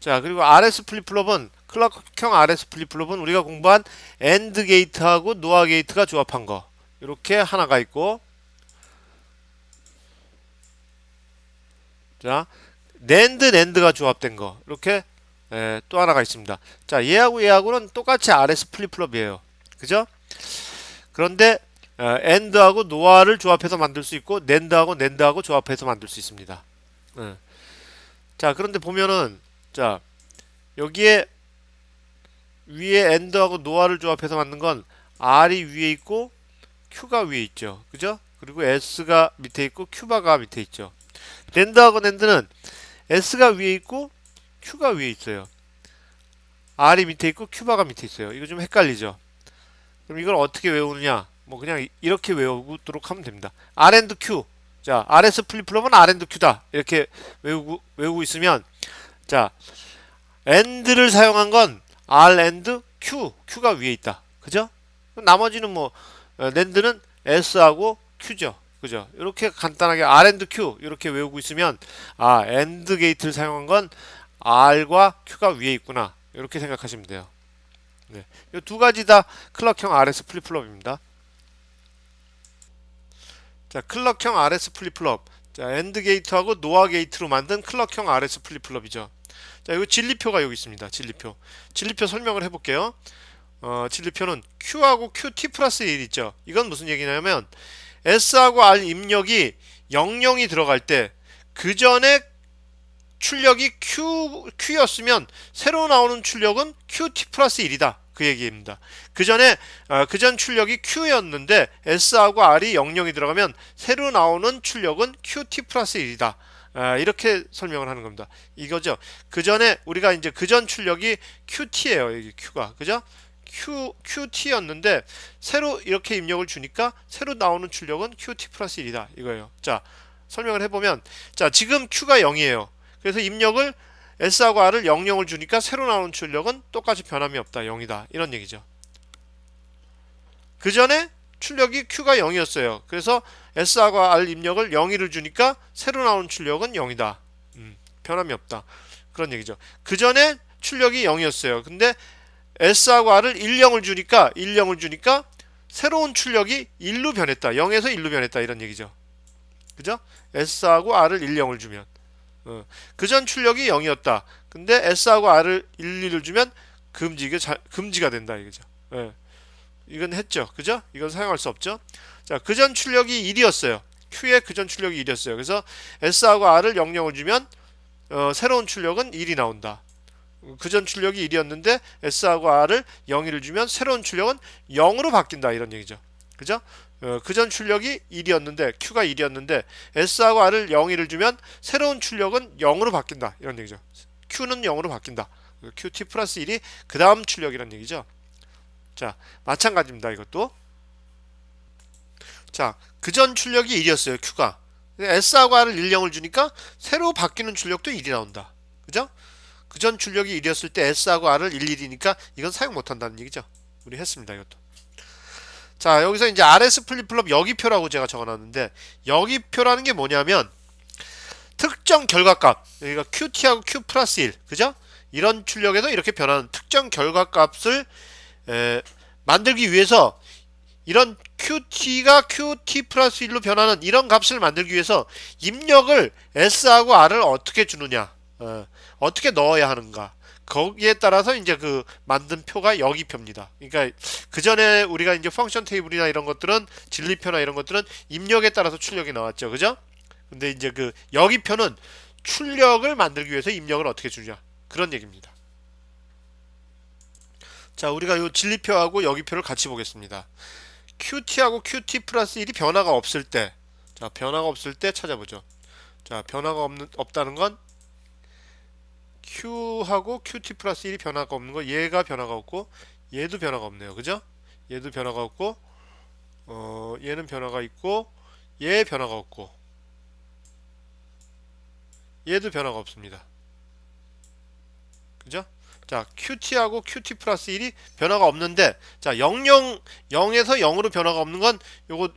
자, 그리고 RS 플립플롭은 클럭형 RS 플립플롭은 우리가 공부한 AND 게이트하고 노아 게이트가 조합한 거. 이렇게 하나가 있고 자, NAND가 조합된 거. 이렇게 또 하나가 있습니다. 자, 얘하고는 똑같이 RS 플립플롭이에요. 그죠? 그런데 AND하고 노아를 조합해서 만들 수 있고 NAND하고 조합해서 만들 수 있습니다. 자, 그런데 보면은 자, 여기에 위에 AND하고 노아를 조합해서 만든 건 R이 위에 있고 Q가 위에 있죠. 그죠? 그리고 S가 밑에 있고 Q바가 밑에 있죠. NAND하고 NAND는 S가 위에 있고 Q가 위에 있어요. R이 밑에 있고 Q바가 밑에 있어요. 이거 좀 헷갈리죠? 그럼 이걸 어떻게 외우느냐? 뭐 그냥 이렇게 외우도록 하면 됩니다. R&Q. 자, RS 플립플롭은 R&Q다. 이렇게 외우고 있으면, 자, AND를 사용한 건 R and Q, Q가 위에 있다. 그죠? 나머지는 뭐, NAND는 S하고 Q죠. 그죠? 이렇게 간단하게 R and Q 이렇게 외우고 있으면, 아, AND 게이트를 사용한 건 R과 Q가 위에 있구나. 이렇게 생각하시면 돼요. 네. 이 두 가지 다 클럭형 RS 플립플롭입니다. 자, 클럭형 RS 플립플롭. 자, AND 게이트하고 노아 게이트로 만든 클럭형 RS 플립플롭이죠. 자, 이거 진리표가 여기 있습니다. 진리표. 진리표 설명을 해볼게요. 진리표는 Q하고 QT 플러스 1 있죠. 이건 무슨 얘기냐면 S하고 R 입력이 00이 들어갈 때 그 전에 출력이 Q였으면 새로 나오는 출력은 QT 플러스 1이다. 그 얘기입니다. 그 전에 그전 출력이 Q였는데 S하고 R이 00이 들어가면 새로 나오는 출력은 QT 플러스 1이다. 이렇게 설명을 하는 겁니다. 이거죠. 그 전에 우리가 이제 그전 출력이 QT예요. 여기 Q가. 그죠? QT였는데 새로 이렇게 입력을 주니까 새로 나오는 출력은 QT 플러스 1이다. 이거예요. 자, 설명을 해보면 자, 지금 Q가 0이에요. 그래서 입력을 S하고 R을 00을 주니까 새로 나오는 출력은 똑같이 변함이 없다. 0이다. 이런 얘기죠. 그 전에 출력이 Q가 0이었어요. 그래서 S하고 R 입력을 02를 주니까 새로 나오는 출력은 0이다. 변함이 없다. 그런 얘기죠. 그 전에 출력이 0이었어요. 근데 S하고 R을 10을 주니까 새로운 출력이 1로 변했다. 0에서 1로 변했다. 이런 얘기죠. 그죠? S하고 R을 10을 주면 그전 출력이 0이었다. 근데 S하고 R을 1을 주면 금지가 된다. 이거죠. 예. 이건 했죠. 그죠? 이건 사용할 수 없죠. 자, 그전 출력이 1이었어요. Q의 그전 출력이 1이었어요. 그래서 S하고 R을 00을 주면 새로운 출력은 1이 나온다. 그전 출력이 1이었는데 S하고 R을 01을 주면 새로운 출력은 0으로 바뀐다. 이런 얘기죠. 그죠? 그전 출력이 1이었는데 Q가 1이었는데 S하고 R을 01을 주면 새로운 출력은 0으로 바뀐다. 이런 얘기죠. Q는 0으로 바뀐다. QT 플러스 1이 그 다음 출력이란 얘기죠. 자, 마찬가지입니다. 이것도. 자, 그전 출력이 1이었어요. Q가. S하고 R을 10을 주니까 새로 바뀌는 출력도 1이 나온다. 그죠? 그전 출력이 1이었을 때 S하고 R을 11이니까 이건 사용 못한다는 얘기죠. 우리 했습니다. 이것도. 자, 여기서 이제 RS 플립플롭 여기표라고 제가 적어놨는데 여기표라는 게 뭐냐면 특정 결과값, 여기가 QT하고 Q 플러스 1, 그죠? 이런 출력에서 이렇게 변하는 특정 결과값을 만들기 위해서 이런 QT가 QT 플러스 1로 변하는 이런 값을 만들기 위해서 입력을 S하고 R을 어떻게 주느냐, 어떻게 넣어야 하는가, 거기에 따라서 이제 그 만든 표가 여기표입니다. 그러니까 그 전에 우리가 이제 펑션 테이블이나 이런 것들은 진리표나 이런 것들은 입력에 따라서 출력이 나왔죠. 그죠? 근데 이제 그 여기표는 출력을 만들기 위해서 입력을 어떻게 주냐, 그런 얘기입니다. 자, 우리가 이 진리표하고 여기표를 같이 보겠습니다. QT하고 QT 플러스 1이 변화가 없을 때, 자, 변화가 없을 때 찾아보죠. 자, 변화가 없다는 건 Q하고 QT 플러스 1이 변화가 없는 거, 얘가 변화가 없고 얘도 변화가 없네요. 그죠? 얘도 변화가 없고 얘는 변화가 있고 얘 변화가 없고 얘도 변화가 없습니다. 그죠? 자, QT하고 QT 플러스 1이 변화가 없는데, 자, 0에서 0으로 변화가 없는 건 요거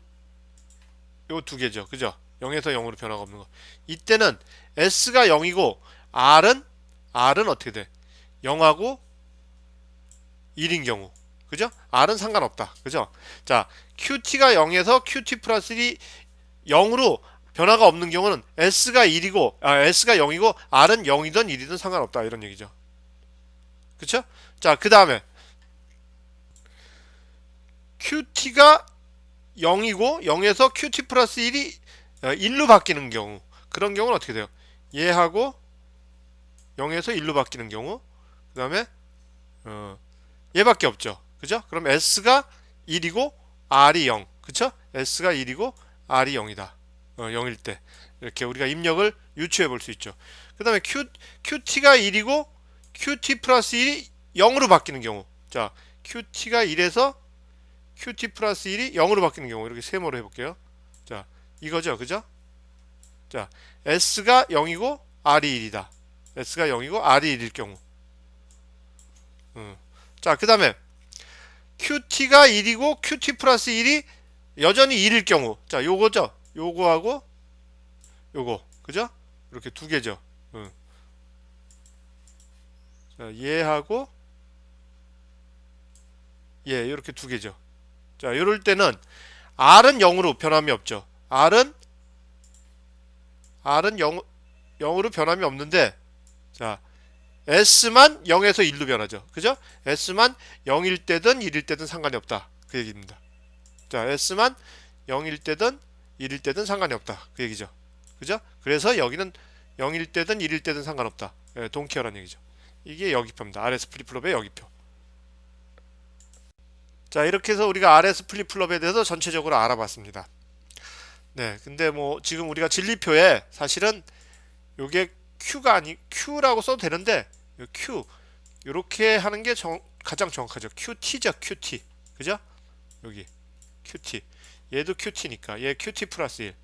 두 개죠. 그죠? 0에서 0으로 변화가 없는 거. 이때는 S가 0이고 R은 어떻게 돼? 0하고 1인 경우. 그죠? R은 상관없다. 그죠? 자, QT가 0에서 QT 플러스 1이 0으로 변화가 없는 경우는 S가 0이고 R은 0이든 1이든 상관없다. 이런 얘기죠. 그쵸? 자, 그 다음에 QT가 0이고 0에서 QT 플러스 1이 1로 바뀌는 경우, 그런 경우는 어떻게 돼요? 얘하고 0에서 1로 바뀌는 경우, 그 다음에 얘밖에 없죠. 그죠? 그럼 S가 1이고 R이 0. 그쵸? S가 1이고 R이 0이다. 0일 때 이렇게 우리가 입력을 유추해 볼 수 있죠. 그 다음에 QT가 1이고 QT 플러스 1이 0으로 바뀌는 경우, 자, QT가 1에서 QT 플러스 1이 0으로 바뀌는 경우, 이렇게 세모로 해볼게요. 자, 이거죠. 그죠? 자, S가 0이고 R이 1이다. S가 0이고 R이 1일 경우. 자, 그 다음에 QT가 1이고 QT 플러스 1이 여전히 1일 경우. 자, 요거죠. 요거하고 요거. 그죠? 이렇게 두 개죠. 자, 얘하고 얘 이렇게 두 개죠. 자, 이럴 때는 R은 0으로 변함이 없죠. R은 0으로 변함이 없는데, 자, S만 0에서 1로 변하죠. 그죠? S만 0일 때든 1일 때든 상관이 없다. 그 얘기입니다. 자, S만 0일 때든 1일 때든 상관이 없다. 그 얘기죠. 그죠? 그래서 여기는 0일 때든 1일 때든 상관없다. 예, 동케어란 얘기죠. 이게 여기표입니다. RS 플립플롭의 여기표. 자, 이렇게 해서 우리가 RS 플립플롭에 대해서 전체적으로 알아봤습니다. 네, 근데 뭐 지금 우리가 진리표에 사실은 요게 Q라고 써도 되는데 요 Q 이렇게 하는 게 가장 정확하죠. QT죠, QT. 그죠? 여기 QT. 얘도 QT니까 얘 QT 플러스 1.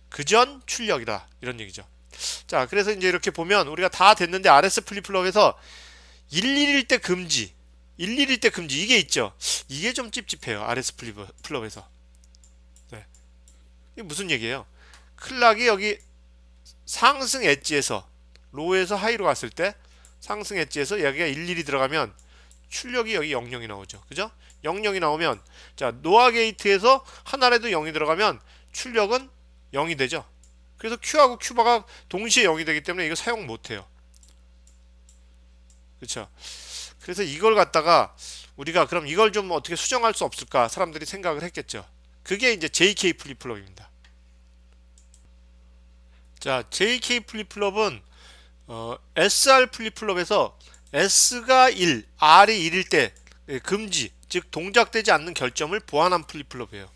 그전 출력이다 이런 얘기죠. 자, 그래서 이제 이렇게 보면 우리가 다 됐는데 RS 플립플롭에서 11일 때 금지, 11일 때 금지 이게 있죠. 이게 좀 찝찝해요. RS 플립플롭에서. 네. 이게 무슨 얘기예요? 클락이 여기 상승 엣지에서 로우에서 하이로 갔을 때 상승 엣지에서 여기가 11이 들어가면 출력이 여기 00이 나오죠. 그죠? 00이 나오면 자, 노아 게이트에서 하나라도 0이 들어가면 출력은 0이 되죠. 그래서 Q하고 Q바가 동시에 0이 되기 때문에 이거 사용 못 해요. 그렇죠? 그래서 이걸 갖다가 우리가 그럼 이걸 좀 어떻게 수정할 수 없을까 사람들이 생각을 했겠죠. 그게 이제 JK 플립플롭입니다. 자, JK 플립플롭은 SR 플립플롭에서 S가 1, R이 1일 때 금지, 즉 동작되지 않는 결점을 보완한 플립플롭이에요.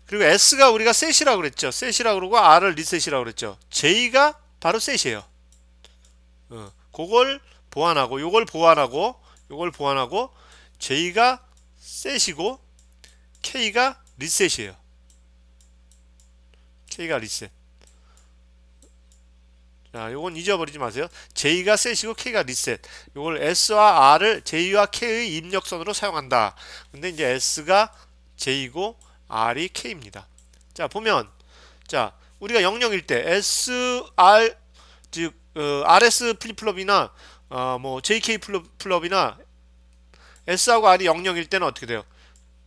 그리고 S가 우리가 셋이라고 그랬죠. 셋이라고 그러고 R을 리셋이라고 그랬죠. J가 바로 셋이에요. 그걸 보완하고 요걸 보완하고 J가 셋이고 K가 리셋이에요. K가 리셋. 자, 요건 잊어버리지 마세요. J가 셋이고 K가 리셋. 요걸 S와 R을 J와 K의 입력선으로 사용한다. 근데 이제 S가 J고 R이 K입니다. 자, 보면 자, 우리가 00일 때 SR 즉 RS 플립플롭이나 뭐 JK 플립플롭이나 S하고 R이 00일 때는 어떻게 돼요?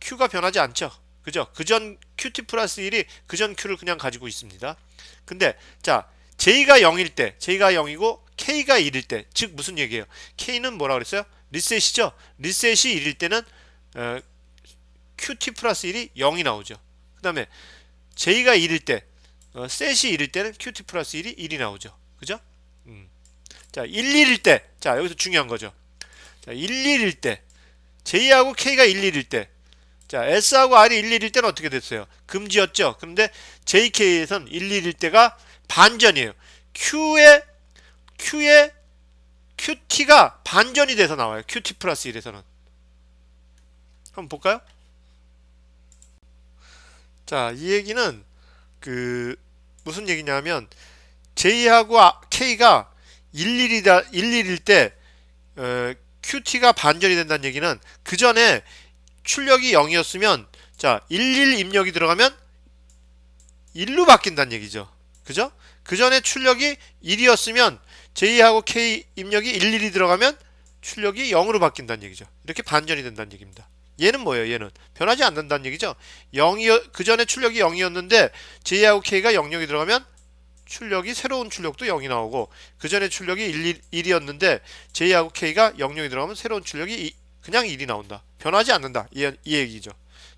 Q가 변하지 않죠. 그죠? 그전 QT 플러스 1이 그전 Q를 그냥 가지고 있습니다. 근데 자, J가 0일 때, J가 0이고 K가 1일 때, 즉 무슨 얘기예요? K는 뭐라 그랬어요? 리셋이죠. 리셋이 1일 때는 QT 플러스 1이 0이 나오죠. 그 다음에 J가 1일 때, 셋이 1일 때는 QT 플러스 1이 1이 나오죠. 그죠? 자, 11일 때, 자, 여기서 중요한 거죠. 자, 11일 때, J하고 K가 11일 때, 자, S하고 R이 11일 때는 어떻게 됐어요? 금지였죠. 그런데 JK에선 11일 때가 반전이에요. Q의 QT가 반전이 돼서 나와요. QT 플러스 1에서는. 한번 볼까요? 자, 이 얘기는 무슨 얘기냐면 J하고 K가 11일 때 QT가 반전이 된다는 얘기는 그 전에 출력이 0이었으면 자, 11 입력이 들어가면 1로 바뀐다는 얘기죠. 그죠? 그 전에 출력이 1이었으면 J하고 K 입력이 11이 들어가면 출력이 0으로 바뀐다는 얘기죠. 이렇게 반전이 된다는 얘기입니다. 얘는 뭐예요? 얘는 변하지 않는다는 얘기죠. 그 전에 출력이 0이었는데 J하고 K가 00이 들어가면 새로운 출력도 0이 나오고 그 전에 출력이 1이었는데 J하고 K가 00이 들어가면 새로운 출력이 그냥 1이 나온다. 변하지 않는다. 이 얘기죠.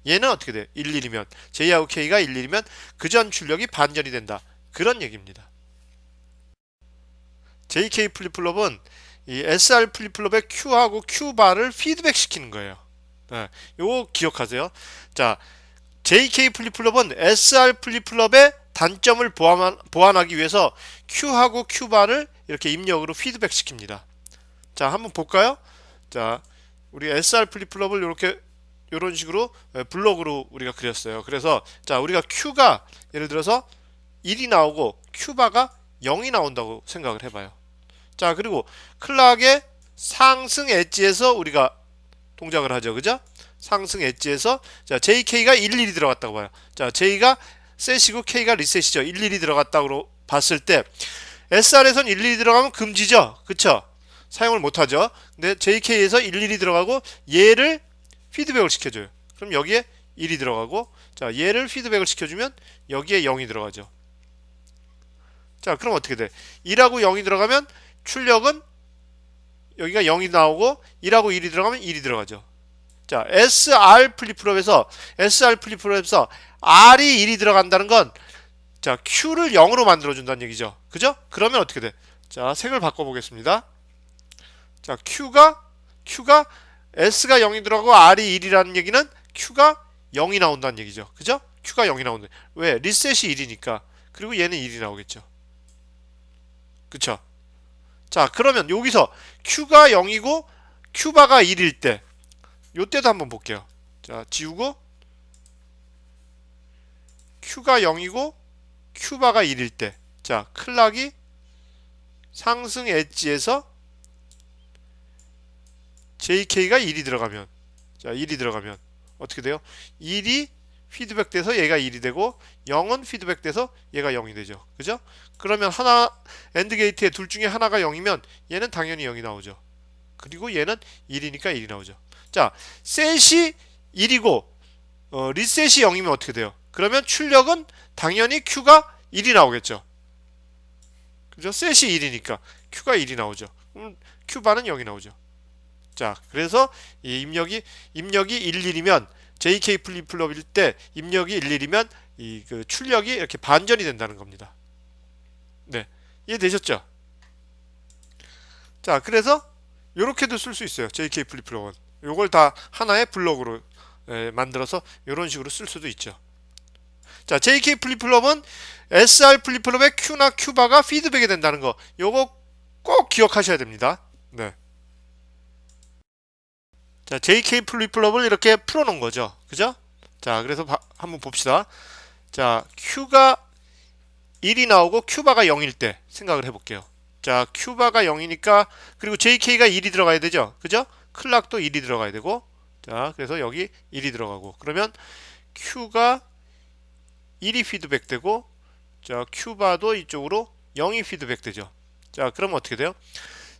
얘는 어떻게 돼? 11이면 J하고 K가 11이면 그 전 출력이 반전이 된다. 그런 얘기입니다. JK 플립플롭은 이 SR 플립플롭의 Q하고 Q바를 피드백 시키는 거예요. 네, 요거 기억하세요. 자, JK 플립플롭은 SR 플립플롭의 단점을 보완하기 위해서 Q하고 Q바를 이렇게 입력으로 피드백 시킵니다. 자, 한번 볼까요? 자, 우리 SR 플립플롭을 이런 식으로 블록으로 우리가 그렸어요. 그래서 자, 우리가 Q가 예를 들어서 1이 나오고 Q바가 0이 나온다고 생각을 해봐요. 자, 그리고 클락의 상승 엣지에서 우리가 동작을 하죠. 그죠? 상승 엣지에서 자, JK가 11이 들어갔다고 봐요. 자, J가 셋이고 K가 리셋이죠. 11이 들어갔다고 봤을 때 SR에선 11이 들어가면 금지죠. 그쵸? 사용을 못하죠. 근데 JK에서 11이 들어가고 얘를 피드백을 시켜줘요. 그럼 여기에 1이 들어가고 자, 얘를 피드백을 시켜주면 여기에 0이 들어가죠. 자, 그럼 어떻게 돼? 1하고 0이 들어가면 출력은 여기가 0이 나오고 1하고 1이 들어가면 1이 들어가죠. 자, SR 플립플롭에서 R이 1이 들어간다는 건 자, Q를 0으로 만들어 준다는 얘기죠. 그죠? 그러면 어떻게 돼? 자, 색을 바꿔 보겠습니다. 자, Q가 S가 0이 들어가고 R이 1이라는 얘기는 Q가 0이 나온다는 얘기죠. 그죠? Q가 0이 나온다. 왜? 리셋이 1이니까. 그리고 얘는 1이 나오겠죠. 그쵸? 자, 그러면 여기서 Q가 0이고 Q바가 1일 때 요때도 한번 볼게요. 자, 지우고 Q가 0이고 Q바가 1일 때 자, 클락이 상승 엣지에서 JK가 1이 들어가면 자, 1이 들어가면 어떻게 돼요? 1이 피드백 돼서 얘가 1이 되고 0은 피드백 돼서 얘가 0이 되죠. 그죠? 그러면 하나 엔드 게이트의 둘 중에 하나가 0이면 얘는 당연히 0이 나오죠. 그리고 얘는 1이니까 1이 나오죠. 자, 셋이 1이고 리셋이 0이면 어떻게 돼요? 그러면 출력은 당연히 Q가 1이 나오겠죠. 그죠? 셋이 1이니까 Q가 1이 나오죠. Q바는 0이 나오죠. 자, 그래서 이 입력이 11이면 JK 플립플롭일 때 입력이 11이면 이 그 출력이 이렇게 반전이 된다는 겁니다. 네, 이해되셨죠? 자, 그래서 이렇게도 쓸 수 있어요. JK 플립플롭은 요걸 다 하나의 블록으로 만들어서 이런 식으로 쓸 수도 있죠. 자, JK 플립플롭은 SR 플립플롭의 Q나 Q바가 피드백이 된다는 거 요거 꼭 기억하셔야 됩니다. 네. 자, JK 플립플롭을 이렇게 풀어놓은 거죠. 그죠? 자, 그래서 한번 봅시다. 자, Q가 1이 나오고 Q바가 0일 때 생각을 해볼게요. 자, Q바가 0이니까 그리고 JK가 1이 들어가야 되죠. 그죠? 클락도 1이 들어가야 되고 자, 그래서 여기 1이 들어가고 그러면 Q가 1이 피드백 되고 자, Q바도 이쪽으로 0이 피드백 되죠. 자, 그러면 어떻게 돼요?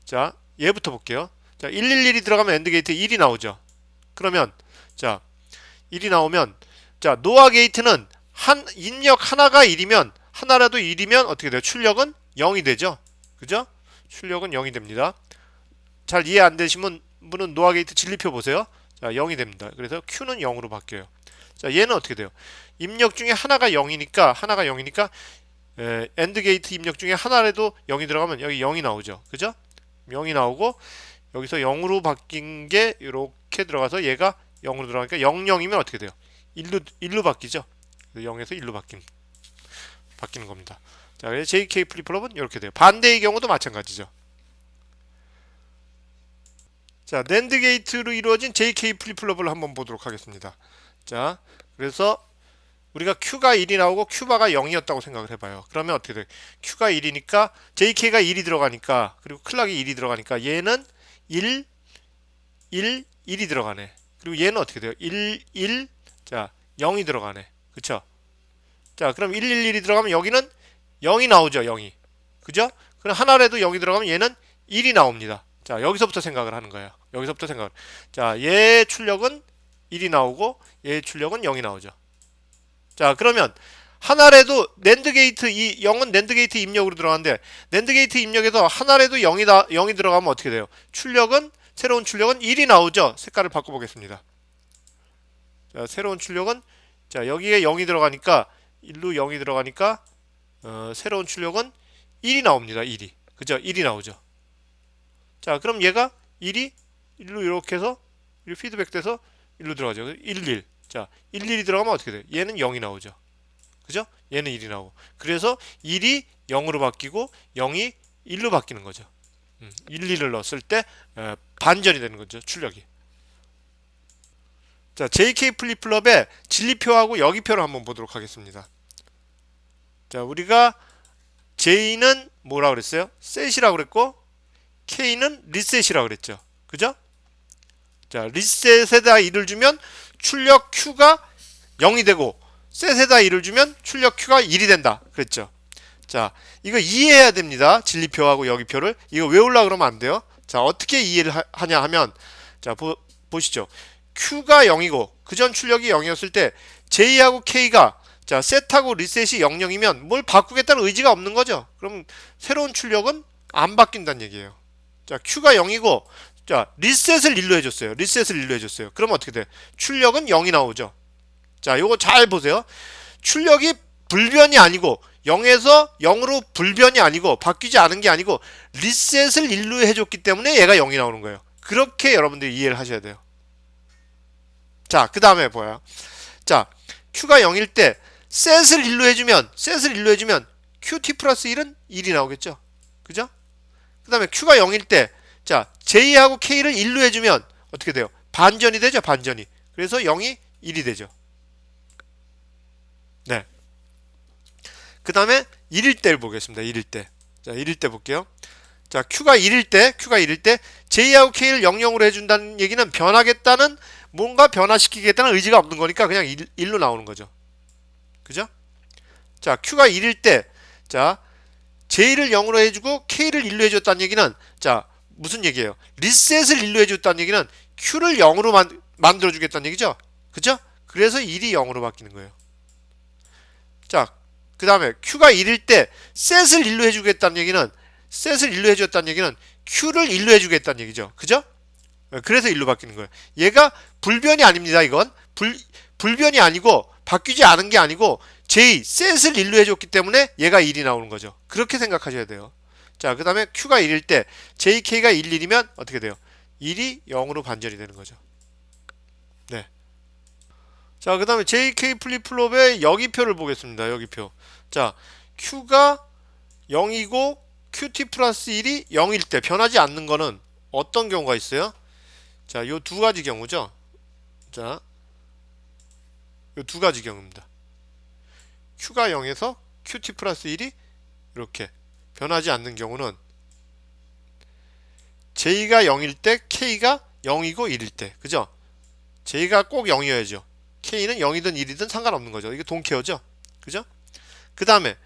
자, 얘부터 볼게요. 자, 111이 들어가면 엔드 게이트 1이 나오죠. 그러면 자, 1이 나오면 자, 노아 게이트는 입력 하나가 1이면 하나라도 1이면 어떻게 돼요? 출력은 0이 되죠. 그죠? 출력은 0이 됩니다. 잘 이해 안 되시면 분은 노아 게이트 진리표 보세요. 자, 0이 됩니다. 그래서 Q는 0으로 바뀌어요. 자, 얘는 어떻게 돼요? 입력 중에 하나가 0이니까 엔드 게이트 입력 중에 하나라도 0이 들어가면 여기 0이 나오죠. 그죠? 0이 나오고 여기서 0으로 바뀐 게 이렇게 들어가서 얘가 0으로 들어가니까 00이면 어떻게 돼요? 1로 바뀌죠. 0에서 1로 바뀌는 겁니다. 자, 그래서 JK 플립플롭은 이렇게 돼요. 반대의 경우도 마찬가지죠. 자, 낸드 게이트로 이루어진 JK 플립플롭을 한번 보도록 하겠습니다. 자, 그래서 우리가 Q가 1이 나오고 Q바가 0이었다고 생각을 해봐요. 그러면 어떻게 돼? Q가 1이니까 JK가 1이 들어가니까 그리고 클락이 1이 들어가니까 얘는 1, 1이 들어가네. 그리고 얘는 어떻게 돼요? 1, 자, 0이 들어가네. 그쵸? 자, 그럼 111이 들어가면 여기는 0이 나오죠. 0이. 그죠? 그럼 하나라도 0이 들어가면 얘는 1이 나옵니다. 자, 여기서부터 생각을 하는 거예요. 여기서부터 생각을. 자, 얘 출력은 1이 나오고 얘 출력은 0이 나오죠. 자, 그러면 하나라도 낸드 게이트 이 0은 낸드 게이트 입력으로 들어가는데 낸드 게이트 입력에서 하나라도 0이 들어가면 어떻게 돼요? 새로운 출력은 1이 나오죠. 색깔을 바꿔 보겠습니다. 자, 새로운 출력은 자, 여기에 0이 들어가니까 1로 0이 들어가니까 새로운 출력은 1이 나옵니다. 1이. 그죠? 1이 나오죠. 자, 그럼 얘가 1로 이렇게 해서 1 피드백 돼서 1로 들어가죠. 11. 자, 11이 들어가면 어떻게 돼요? 얘는 0이 나오죠. 그죠? 얘는 1이 나오고. 그래서 1이 0으로 바뀌고 0이 1로 바뀌는 거죠. 11을 넣었을 때 반전이 되는 거죠. 출력이. 자, JK 플립플롭의 진리표하고 여기표를 한번 보도록 하겠습니다. 자, 우리가 J는 뭐라 그랬어요? 셋이라고 그랬고 K는 리셋이라고 그랬죠. 그죠? 자, 리셋에다 1을 주면 출력 Q가 0이 되고 셋에다 1을 주면 출력 Q가 1이 된다. 그랬죠. 자, 이거 이해해야 됩니다. 진리표하고 여기표를. 이거 외우려고 그러면 안 돼요. 자, 어떻게 이해를 하냐 하면 자, 보시죠. Q가 0이고 그전 출력이 0이었을 때 J하고 K가 자, 셋하고 리셋이 00이면 뭘 바꾸겠다는 의지가 없는 거죠. 그럼 새로운 출력은 안 바뀐다는 얘기예요. 자, Q가 0이고 자, 리셋을 1로 해줬어요. 리셋을 1로 해줬어요. 그러면 어떻게 돼? 출력은 0이 나오죠. 자, 요거 잘 보세요. 출력이 불변이 아니고 0에서 0으로 불변이 아니고 바뀌지 않은 게 아니고 리셋을 1로 해줬기 때문에 얘가 0이 나오는 거예요. 그렇게 여러분들이 이해를 하셔야 돼요. 자, 그 다음에 뭐야? 자, Q가 0일 때 셋을 1로 해주면 QT 플러스 1은 1이 나오겠죠. 그죠? 그 다음에 Q가 0일 때 자, J하고 K를 1로 해주면 어떻게 돼요? 반전이 되죠. 반전이. 그래서 0이 1이 되죠. 네. 그 다음에 1일 때를 보겠습니다. 1일 때. 자, 1일 때 볼게요. 자, Q가 1일 때 J하고 K를 00으로 해준다는 얘기는 변하겠다는 뭔가 변화시키겠다는 의지가 없는 거니까 그냥 1로 나오는 거죠. 그죠? 자, Q가 1일 때 자, J를 0으로 해주고 K를 1로 해줬다는 얘기는 자, 무슨 얘기예요? 리셋을 1로 해줬다는 얘기는 Q를 0으로 만들어주겠다는 얘기죠? 그죠? 그래서 1이 0으로 바뀌는 거예요. 자, 그 다음에 Q가 1일 때 셋을 1로 해주겠다는 얘기는 Q를 1로 해주겠다는 얘기죠. 그죠? 그래서 1로 바뀌는 거예요. 얘가 불변이 아닙니다. 이건 불변이 아니고 바뀌지 않은 게 아니고 J, 셋을 1로 해줬기 때문에 얘가 1이 나오는 거죠. 그렇게 생각하셔야 돼요. 자, 그 다음에 Q가 1일 때 JK가 1, 1이면 어떻게 돼요? 1이 0으로 반전이 되는 거죠. 네. 자, 그 다음에 JK 플립플롭의 여기표를 보겠습니다. 여기표. 자, Q가 0이고 QT 플러스 1이 0일 때 변하지 않는 거는 어떤 경우가 있어요? 자, 요 두 가지 경우죠. 자, 요 두 가지 경우입니다. Q가 0에서 QT 플러스 1이 이렇게 변하지 않는 경우는 J가 0일 때 K가 0이고 1일 때. 그죠? J가 꼭 0이어야죠. K는 0이든 1이든 상관없는 거죠. 이게 동케어죠. 그죠? 그 다음에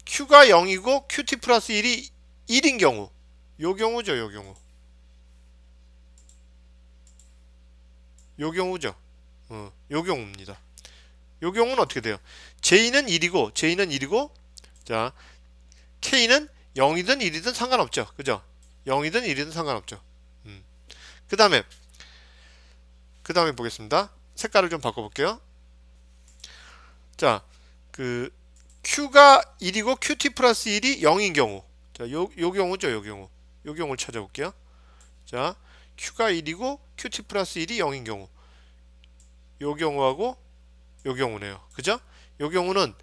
Q가 0이고 QT 플러스 1이 1인 경우. 요 경우죠. 요 경우. 요 경우죠. 요 경우입니다. 요 경우는 어떻게 돼요? J는 1이고 자, K는 0이든 1이든 상관없죠. 그죠? 0이든 1이든 상관없죠. 그 다음에 보겠습니다. 색깔을 좀 바꿔볼게요. 자, 그 Q가 1이고 QT 플러스 1이 0인 경우. 자, 요 경우죠. 요 경우를 찾아볼게요. 자, Q가 1이고 QT 플러스 1이 0인 경우. 요 경우하고 요 경우네요. 그죠? 요 경우는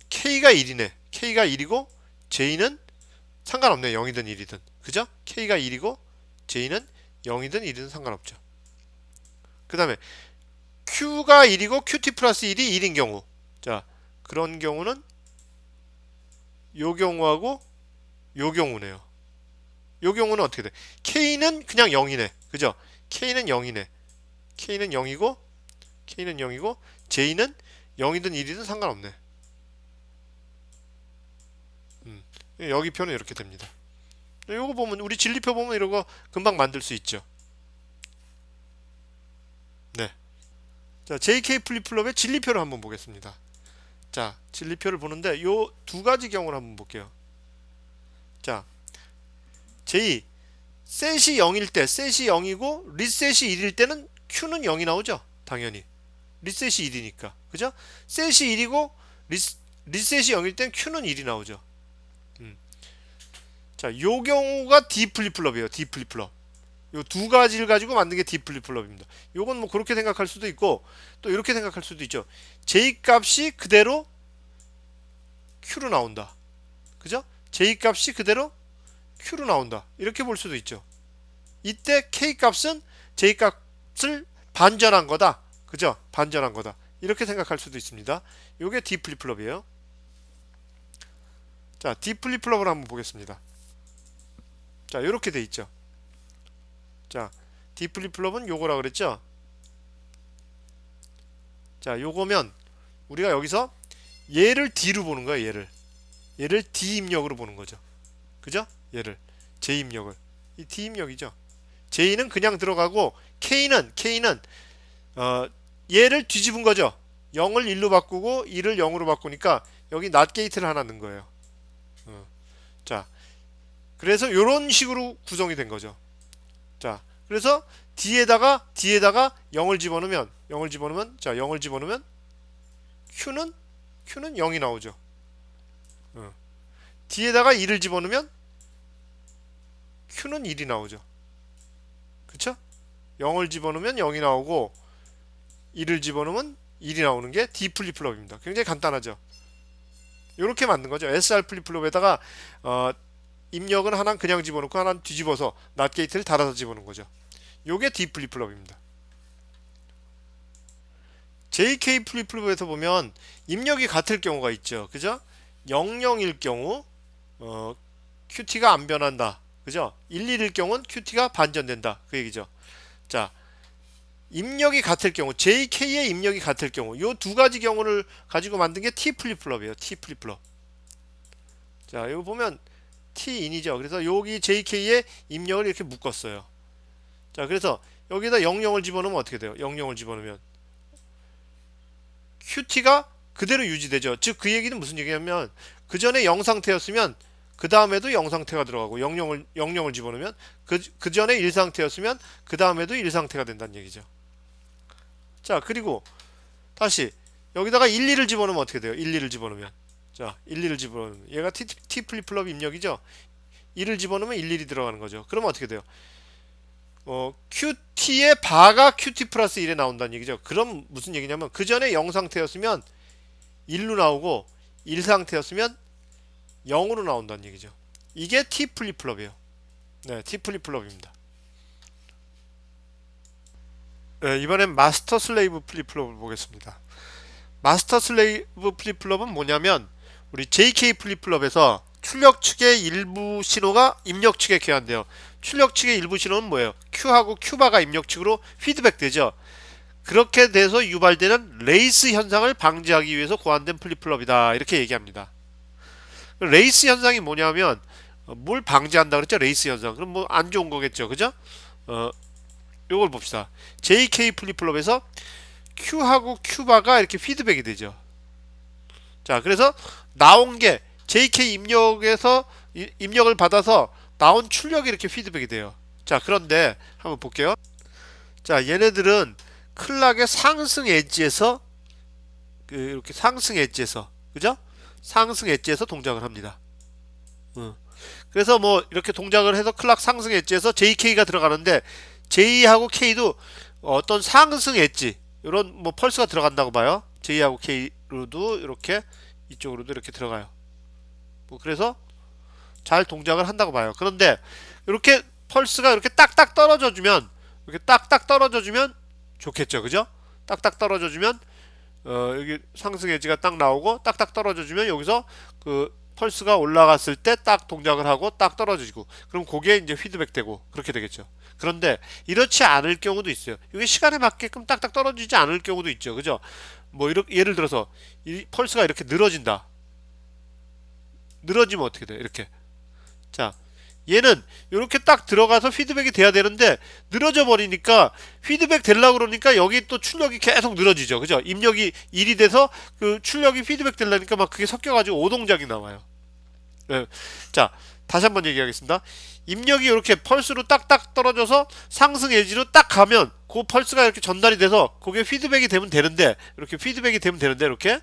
K가 1이네. K가 1이고 J는 상관없네요. 0이든 1이든. 그죠? K가 1이고 J는 0이든 1이든 상관없죠. 그 다음에 Q가 1이고 QT 플러스 1이 1인 경우. 자, 그런 경우는 요 경우하고 요 경우네요. 요 경우는 어떻게 돼? K는 그냥 0이네. 그죠? K는 0이네. K는 0이고 J는 0이든 1이든 상관없네. 여기 표는 이렇게 됩니다. 요거 보면 우리 진리표 보면 이런 거 금방 만들 수 있죠. 네. 자, JK 플립플롭의 진리표를 한번 보겠습니다. 자, 진리표를 보는데 요 두 가지 경우를 한번 볼게요. 자, J 셋이 0일 때 셋이 0이고 리셋이 1일 때는 Q는 0이 나오죠. 당연히. 리셋이 1이니까. 그죠? 셋이 1이고 리셋이 0일 땐 Q는 1이 나오죠. 자, 요 경우가 D 플립플롭이에요. D 플립플롭. 요 두 가지를 가지고 만든 게 D 플립플롭입니다. 요건 뭐 그렇게 생각할 수도 있고 또 이렇게 생각할 수도 있죠. J 값이 그대로 Q로 나온다. 그죠? J 값이 그대로 Q로 나온다. 이렇게 볼 수도 있죠. 이때 K 값은 J 값을 반전한 거다. 그죠? 반전한 거다. 이렇게 생각할 수도 있습니다. 요게 D 플립플롭이에요. 자, D 플립플롭을 한번 보겠습니다. 자, 이렇게 돼 있죠. 자, D 플립플롭은 요거라 그랬죠. 자, 요거면 우리가 여기서 얘를 D로 보는 거야. 얘를 D 입력으로 보는 거죠. 그죠? 얘를 J 입력을, 이 D 입력이죠. J는 그냥 들어가고 K는 얘를 뒤집은 거죠. 0을 1로 바꾸고 1을 0으로 바꾸니까 여기 not gate를 하나 넣은 거예요. 자, 그래서 이런 식으로 구성이 된 거죠. 자, 그래서 D에다가 0을 집어넣으면 자, 0을 집어넣으면 Q는 0이 나오죠. D에다가 1을 집어넣으면 Q는 1이 나오죠. 그쵸? 0을 집어넣으면 0이 나오고 1을 집어넣으면 1이 나오는 게 D 플립플롭입니다. 굉장히 간단하죠. 이렇게 만든 거죠. SR 플립플롭에다가 입력은 하나는 그냥 집어넣고 하나는 뒤집어서 not gate를 달아서 집어넣은 거죠. 요게 D 플립플롭입니다. JK 플립플롭에서 보면 입력이 같을 경우가 있죠. 그죠? 00일 경우 QT가 안 변한다. 그죠? 11일 경우는 QT가 반전된다. 그 얘기죠. 자, 입력이 같을 경우, JK의 입력이 같을 경우, 요 두 가지 경우를 가지고 만든 게 T 플립플롭이에요. T 플립플롭. 자, 이거 보면 T인이죠. 그래서 여기 JK의 입력을 이렇게 묶었어요. 자, 그래서 여기다 00을 집어넣으면 어떻게 돼요? 00을 집어넣으면 QT가 그대로 유지되죠. 즉, 그 얘기는 무슨 얘기냐면, 그 전에 0 상태였으면 그 다음에도 0 상태가 들어가고 00을 집어넣으면 그 전에 1 상태였으면 그 다음에도 1 상태가 된다는 얘기죠. 자, 그리고 다시 여기다가 12를 집어넣으면 어떻게 돼요? 12를 집어넣으면, 자, 12를 집어넣으면 얘가 T 플립플롭 입력이죠. 1을 집어넣으면 11이 들어가는 거죠. 그러면 어떻게 돼요? QT의 바가 QT 플러스 1에 나온다는 얘기죠. 그럼 무슨 얘기냐면 그 전에 0 상태였으면 1로 나오고 1 상태였으면 0으로 나온다는 얘기죠. 이게 T 플립플롭이에요. 네, T 플립플롭입니다. 네, 이번엔 마스터 슬레이브 플립플롭을 보겠습니다. 마스터 슬레이브 플립플롭은 뭐냐면 우리 JK 플립플롭에서 출력 측의 일부 신호가 입력 측에 교환돼요. 출력 측의 일부 신호는 뭐예요? Q하고 Q바가 입력 측으로 피드백 되죠. 그렇게 돼서 유발되는 레이스 현상을 방지하기 위해서 고안된 플립플롭이다. 이렇게 얘기합니다. 레이스 현상이 뭐냐면 뭘 방지한다 그랬죠? 레이스 현상. 그럼 뭐 안 좋은 거겠죠. 그죠? 요걸 봅시다. JK 플립플롭에서 Q하고 Q바가 이렇게 피드백이 되죠. 자, 그래서 나온 게 JK 입력에서 입력을 받아서 나온 출력이 이렇게 피드백이 돼요. 자, 그런데 한번 볼게요. 자, 얘네들은 클락의 상승 엣지에서 이렇게 상승 엣지에서, 그죠? 상승 엣지에서 동작을 합니다. 그래서 뭐 이렇게 동작을 해서 클락 상승 엣지에서 JK가 들어가는데 J하고 K도 어떤 상승 엣지, 이런 뭐 펄스가 들어간다고 봐요. J하고 K로도 이렇게 이쪽으로도 이렇게 들어가요. 뭐 그래서 잘 동작을 한다고 봐요. 그런데 이렇게 펄스가 이렇게 딱딱 떨어져 주면, 이렇게 딱딱 떨어져 주면 좋겠죠. 그죠? 딱딱 떨어져 주면 여기 상승 엣지가 딱 나오고 딱딱 떨어져 주면 여기서 그 펄스가 올라갔을 때 딱 동작을 하고 딱 떨어지고, 그럼 그게 이제 피드백 되고 그렇게 되겠죠. 그런데 이렇지 않을 경우도 있어요. 이게 시간에 맞게끔 딱딱 떨어지지 않을 경우도 있죠. 그죠? 뭐 이렇게 예를 들어서 이 펄스가 이렇게 늘어진다. 늘어지면 어떻게 돼? 이렇게. 자, 얘는 이렇게 딱 들어가서 피드백이 돼야 되는데 늘어져 버리니까 피드백 되려고 그러니까 여기 또 출력이 계속 늘어지죠. 그죠? 입력이 1이 돼서 그 출력이 피드백 되려니까 막 그게 섞여가지고 오동작이 나와요. 네. 자, 다시 한번 얘기하겠습니다. 입력이 이렇게 펄스로 딱딱 떨어져서 상승 에지로 딱 가면 그 펄스가 이렇게 전달이 돼서 그게 피드백이 되면 되는데, 이렇게 피드백이 되면 되는데 이렇게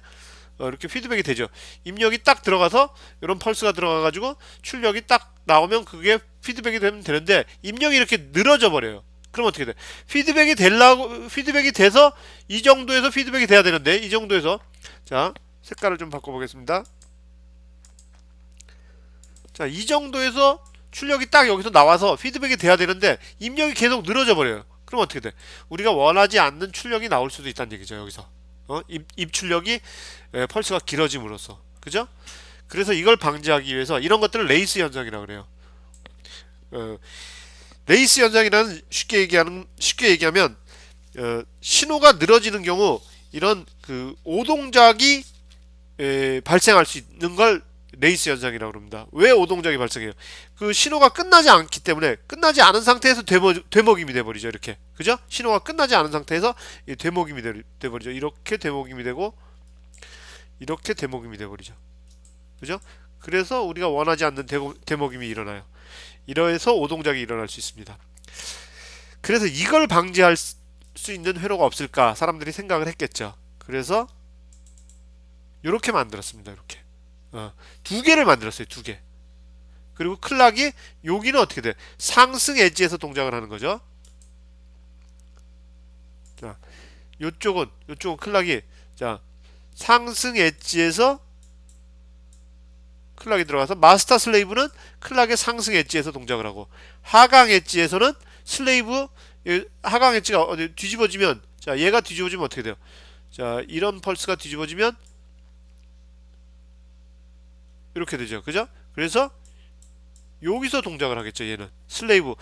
피드백이 되죠. 입력이 딱 들어가서 이런 펄스가 들어가가지고 출력이 딱 나오면 그게 피드백이 되면 되는데 입력이 이렇게 늘어져 버려요. 그럼 어떻게 돼? 피드백이 돼서 이 정도에서 피드백이 돼야 되는데, 이 정도에서, 자, 색깔을 좀 바꿔보겠습니다. 자, 이 정도에서 출력이 딱 여기서 나와서 피드백이 돼야 되는데 입력이 계속 늘어져 버려요. 그럼 어떻게 돼? 우리가 원하지 않는 출력이 나올 수도 있다는 얘기죠. 여기서 입출력이 펄스가 길어짐으로써, 그죠? 그래서 이걸 방지하기 위해서 이런 것들을 레이스 현상이라고 그래요. 어, 레이스 현상이라는 쉽게 얘기하면 신호가 늘어지는 경우 이런 그 오동작이 발생할 수 있는 걸 레이스 현상이라고 합니다. 왜 오동작이 발생해요? 그 신호가 끝나지 않기 때문에 끝나지 않은 상태에서 되먹임이 돼버리죠. 이렇게 그죠? 신호가 끝나지 않은 상태에서 되먹임이 돼버리죠. 이렇게 되먹임이 되고 이렇게 되먹임이 돼버리죠. 그죠? 그래서 우리가 원하지 않는 되먹임이 일어나요. 이러해서 오동작이 일어날 수 있습니다. 그래서 이걸 방지할 수 있는 회로가 없을까 사람들이 생각을 했겠죠. 그래서 이렇게 만들었습니다. 이렇게 두 개를 만들었어요. 두 개. 그리고 클락이 여기는 어떻게 돼? 상승 엣지에서 동작을 하는 거죠. 자, 요쪽은 클락이 자 상승 엣지에서 클락이 들어가서 마스터 슬레이브는 클락의 상승 엣지에서 동작을 하고 하강 엣지에서는 슬레이브 하강 엣지가 뒤집어지면 자 얘가 뒤집어지면 어떻게 돼요? 자 이런 펄스가 뒤집어지면 이렇게 되죠. 그죠? 그래서 여기서 동작을 하겠죠. 얘는 슬레이브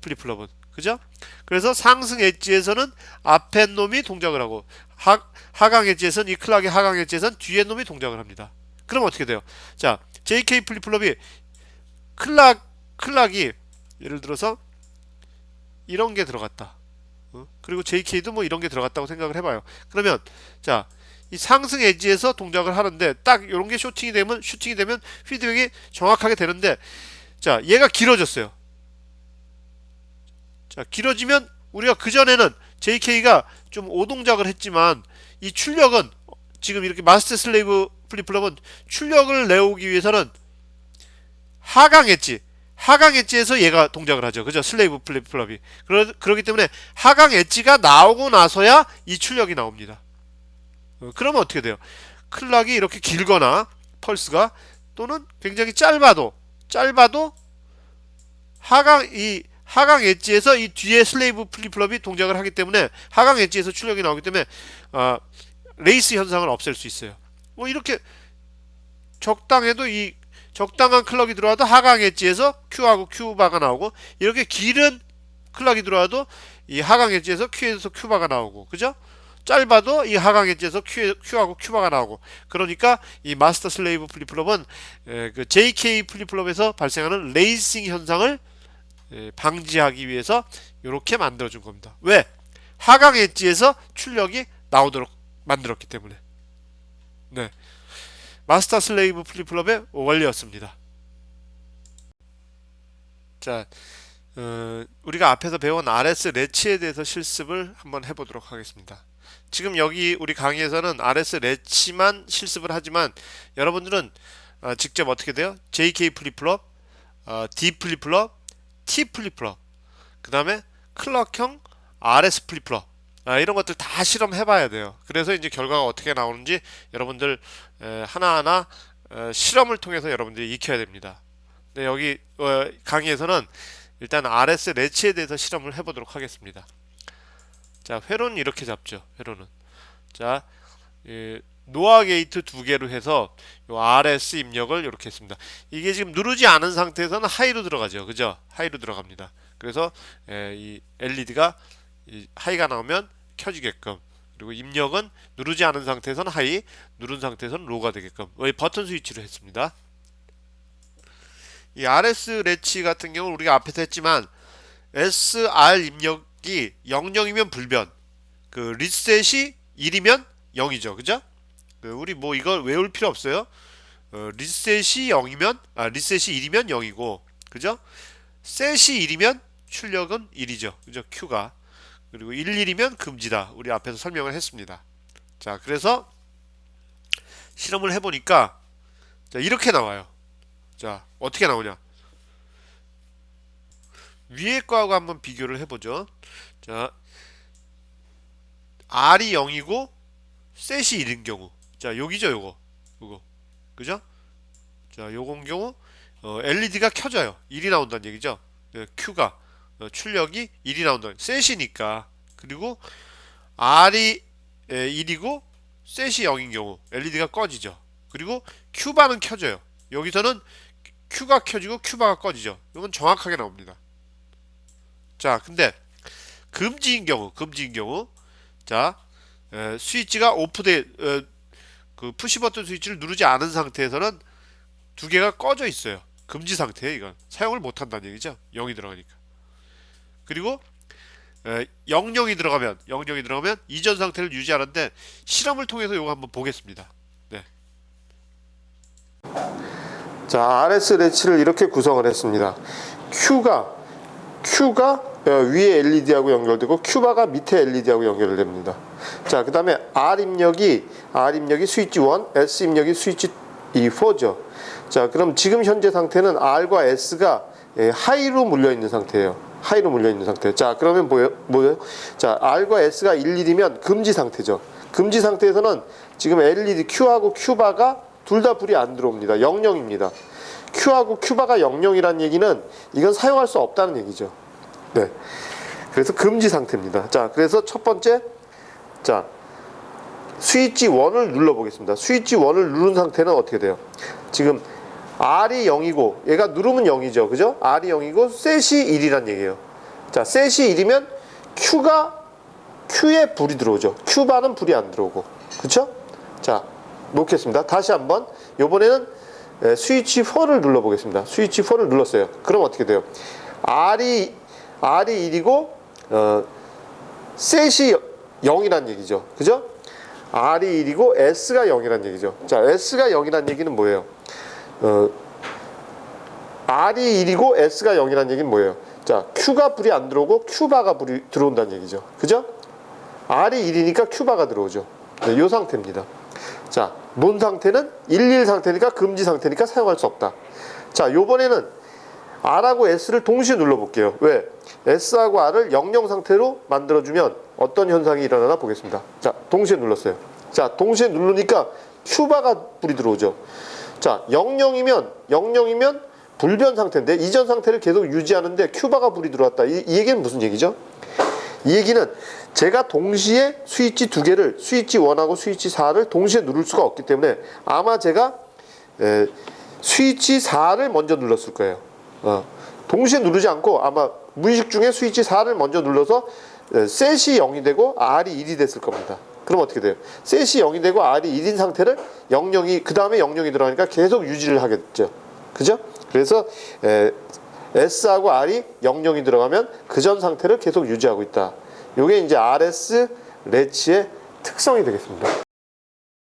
플립플롭은 그죠? 그래서 상승 엣지에서는 앞에 놈이 동작을 하고 하강 엣지에서는 이 클락의 하강 엣지에서는 뒤에 놈이 동작을 합니다. 그럼 어떻게 돼요? 자 JK 플립플롭이 클락이 예를 들어서 이런 게 들어갔다. 그리고 JK도 뭐 이런 게 들어갔다고 생각을 해봐요. 그러면 자 이 상승 엣지에서 동작을 하는데 딱 이런 게 슈팅이 되면 피드백이 정확하게 되는데 자 얘가 길어졌어요. 자 길어지면 우리가 그전에는 JK가 좀 오동작을 했지만 이 출력은 지금 이렇게 마스터 슬레이브 플립플롭은 출력을 내오기 위해서는 하강 엣지에서 얘가 동작을 하죠. 그죠? 슬레이브 플립플롭이 그러기 때문에 하강 엣지가 나오고 나서야 이 출력이 나옵니다. 그러면 어떻게 돼요? 클락이 이렇게 길거나 펄스가 또는 굉장히 짧아도 하강 엣지에서 이 뒤에 슬레이브 플립플롭이 동작을 하기 때문에 하강 엣지에서 출력이 나오기 때문에 레이스 현상을 없앨 수 있어요. 뭐 이렇게 적당해도 이 적당한 클럭이 들어와도 하강 엣지에서 Q하고 Q바가 나오고 이렇게 길은 클럭이 들어와도 이 하강 엣지에서 Q에서 Q바가 나오고 그죠? 짧아도 이 하강 엣지에서 Q하고 Q바가 나오고 그러니까 이 마스터 슬레이브 플립플롭은 그 JK 플립플롭에서 발생하는 레이싱 현상을 방지하기 위해서 이렇게 만들어준 겁니다. 왜? 하강 엣지에서 출력이 나오도록 만들었기 때문에. 네, 마스터 슬레이브 플립플롭의 원리였습니다. 자, 우리가 앞에서 배운 RS 레치에 대해서 실습을 한번 해보도록 하겠습니다. 지금 여기 우리 강의에서는 RS 레치만 실습을 하지만 여러분들은 직접 어떻게 돼요? JK 플립플롭, D 플립플롭, T 플립플롭, 그 다음에 클럭형 RS 플립플롭 이런 것들 다 실험해 봐야 돼요. 그래서 이제 결과가 어떻게 나오는지 여러분들 하나하나 실험을 통해서 여러분들이 익혀야 됩니다. 네, 여기 강의에서는 일단 RS 레치에 대해서 실험을 해보도록 하겠습니다. 자, 회로는 이렇게 잡죠. 회로는 자 노아 게이트 두 개로 해서 요 RS 입력을 이렇게 했습니다. 이게 지금 누르지 않은 상태에서는 하이로 들어가죠. 그죠? 하이로 들어갑니다. 그래서 이 LED가 하이가 나오면 켜지게끔 그리고 입력은 누르지 않은 상태에서는 하이, 누른 상태에서는 로우가 되게끔 버튼 스위치로 했습니다. 이 RS 레치 같은 경우는 우리가 앞에서 했지만 SR 입력이 00이면 불변, 그 리셋이 1이면 0이죠. 그죠? 우리 뭐 이걸 외울 필요 없어요. 리셋이 0이면 리셋이 1이면 0이고 그죠? 셋이 1이면 출력은 1이죠. 그죠? Q가. 그리고 11이면 금지다. 우리 앞에서 설명을 했습니다. 자, 그래서 실험을 해보니까 자, 이렇게 나와요. 자, 어떻게 나오냐? 위에 거하고 한번 비교를 해보죠. 자, R이 0이고 셋이 1인 경우. 자, 여기죠, 요거. 그죠? 자, 요건 경우 LED가 켜져요. 1이 나온다는 얘기죠. Q가 출력이 1이 나온다는 셋이니까. 그리고 R이 1이고 셋이 0인 경우 LED가 꺼지죠. 그리고 Q바는 켜져요. 여기서는 Q가 켜지고 Q바가 꺼지죠. 이건 정확하게 나옵니다. 자, 근데 금지인 경우, 자, 스위치가 오프돼, 그 푸시 버튼 스위치를 누르지 않은 상태에서는 두 개가 꺼져 있어요. 금지 상태에 이건 사용을 못 한다는 얘기죠. 0이 들어가니까. 그리고 00이 들어가면 이전 상태를 유지하는데 실험을 통해서 이거 한번 보겠습니다. 네. 자, RS 레치를 이렇게 구성을 했습니다. Q가 위에 LED하고 연결되고 Q바가 밑에 LED하고 연결됩니다. 자, 그 다음에 R 입력이 스위치 1, S 입력이 스위치 4죠. 자, 그럼 지금 현재 상태는 R과 S가 하이로 물려 있는 상태예요. 자, 그러면 뭐예요? 자, R과 S가 11이면 금지 상태죠. 금지 상태에서는 지금 LED Q하고 Q바가 둘 다 불이 안 들어옵니다. 00입니다. Q하고 Q바가 00이란 얘기는 이건 사용할 수 없다는 얘기죠. 네. 그래서 금지 상태입니다. 자, 그래서 첫 번째, 자, 스위치 1을 눌러보겠습니다. 스위치 1을 누른 상태는 어떻게 돼요? 지금 R이 0이고 얘가 누르면 0이죠. 그죠? R이 0이고 셋이 1이란 얘기예요. 자, 셋이 1이면 Q에 불이 들어오죠. Q바는 불이 안 들어오고. 그쵸? 자, 놓겠습니다. 다시 한번. 요번에는 스위치 4를 눌러보겠습니다. 스위치 4를 눌렀어요. 그럼 어떻게 돼요? R이 1이고 셋이 0이란 얘기죠. 그죠? R이 1이고 S가 0이란 얘기죠. 자, S가 0이란 얘기는 뭐예요? R이 1이고 S가 0이란 얘기는 뭐예요? 자, Q가 불이 안 들어오고 Q바가 불이 들어온다는 얘기죠. 그죠? R이 1이니까 Q바가 들어오죠. 네, 이 상태입니다. 자, 논 상태는 11 상태니까 금지 상태니까 사용할 수 없다. 자, 요번에는 R하고 S를 동시에 눌러볼게요. 왜? S하고 R을 00 상태로 만들어주면 어떤 현상이 일어나나 보겠습니다. 자, 동시에 눌렀어요. 자, 동시에 누르니까 Q바가 불이 들어오죠. 자, 00이면 불변 상태인데 이전 상태를 계속 유지하는데 Q바가 불이 들어왔다. 이 얘기는 무슨 얘기죠? 이 얘기는 제가 동시에 스위치 두 개를 스위치 1하고 스위치 4를 동시에 누를 수가 없기 때문에 아마 제가 스위치 4를 먼저 눌렀을 거예요. 동시에 누르지 않고 아마 무의식 중에 스위치 4를 먼저 눌러서 셋이 0이 되고 R이 1이 됐을 겁니다. 그럼 어떻게 돼요? 셋이 0이 되고 R이 1인 상태를 00이 그 다음에 00이 들어가니까 계속 유지를 하겠죠. 그죠? 그래서 S하고 R이 00이 들어가면 그 전 상태를 계속 유지하고 있다. 이게 이제 RS 레치의 특성이 되겠습니다.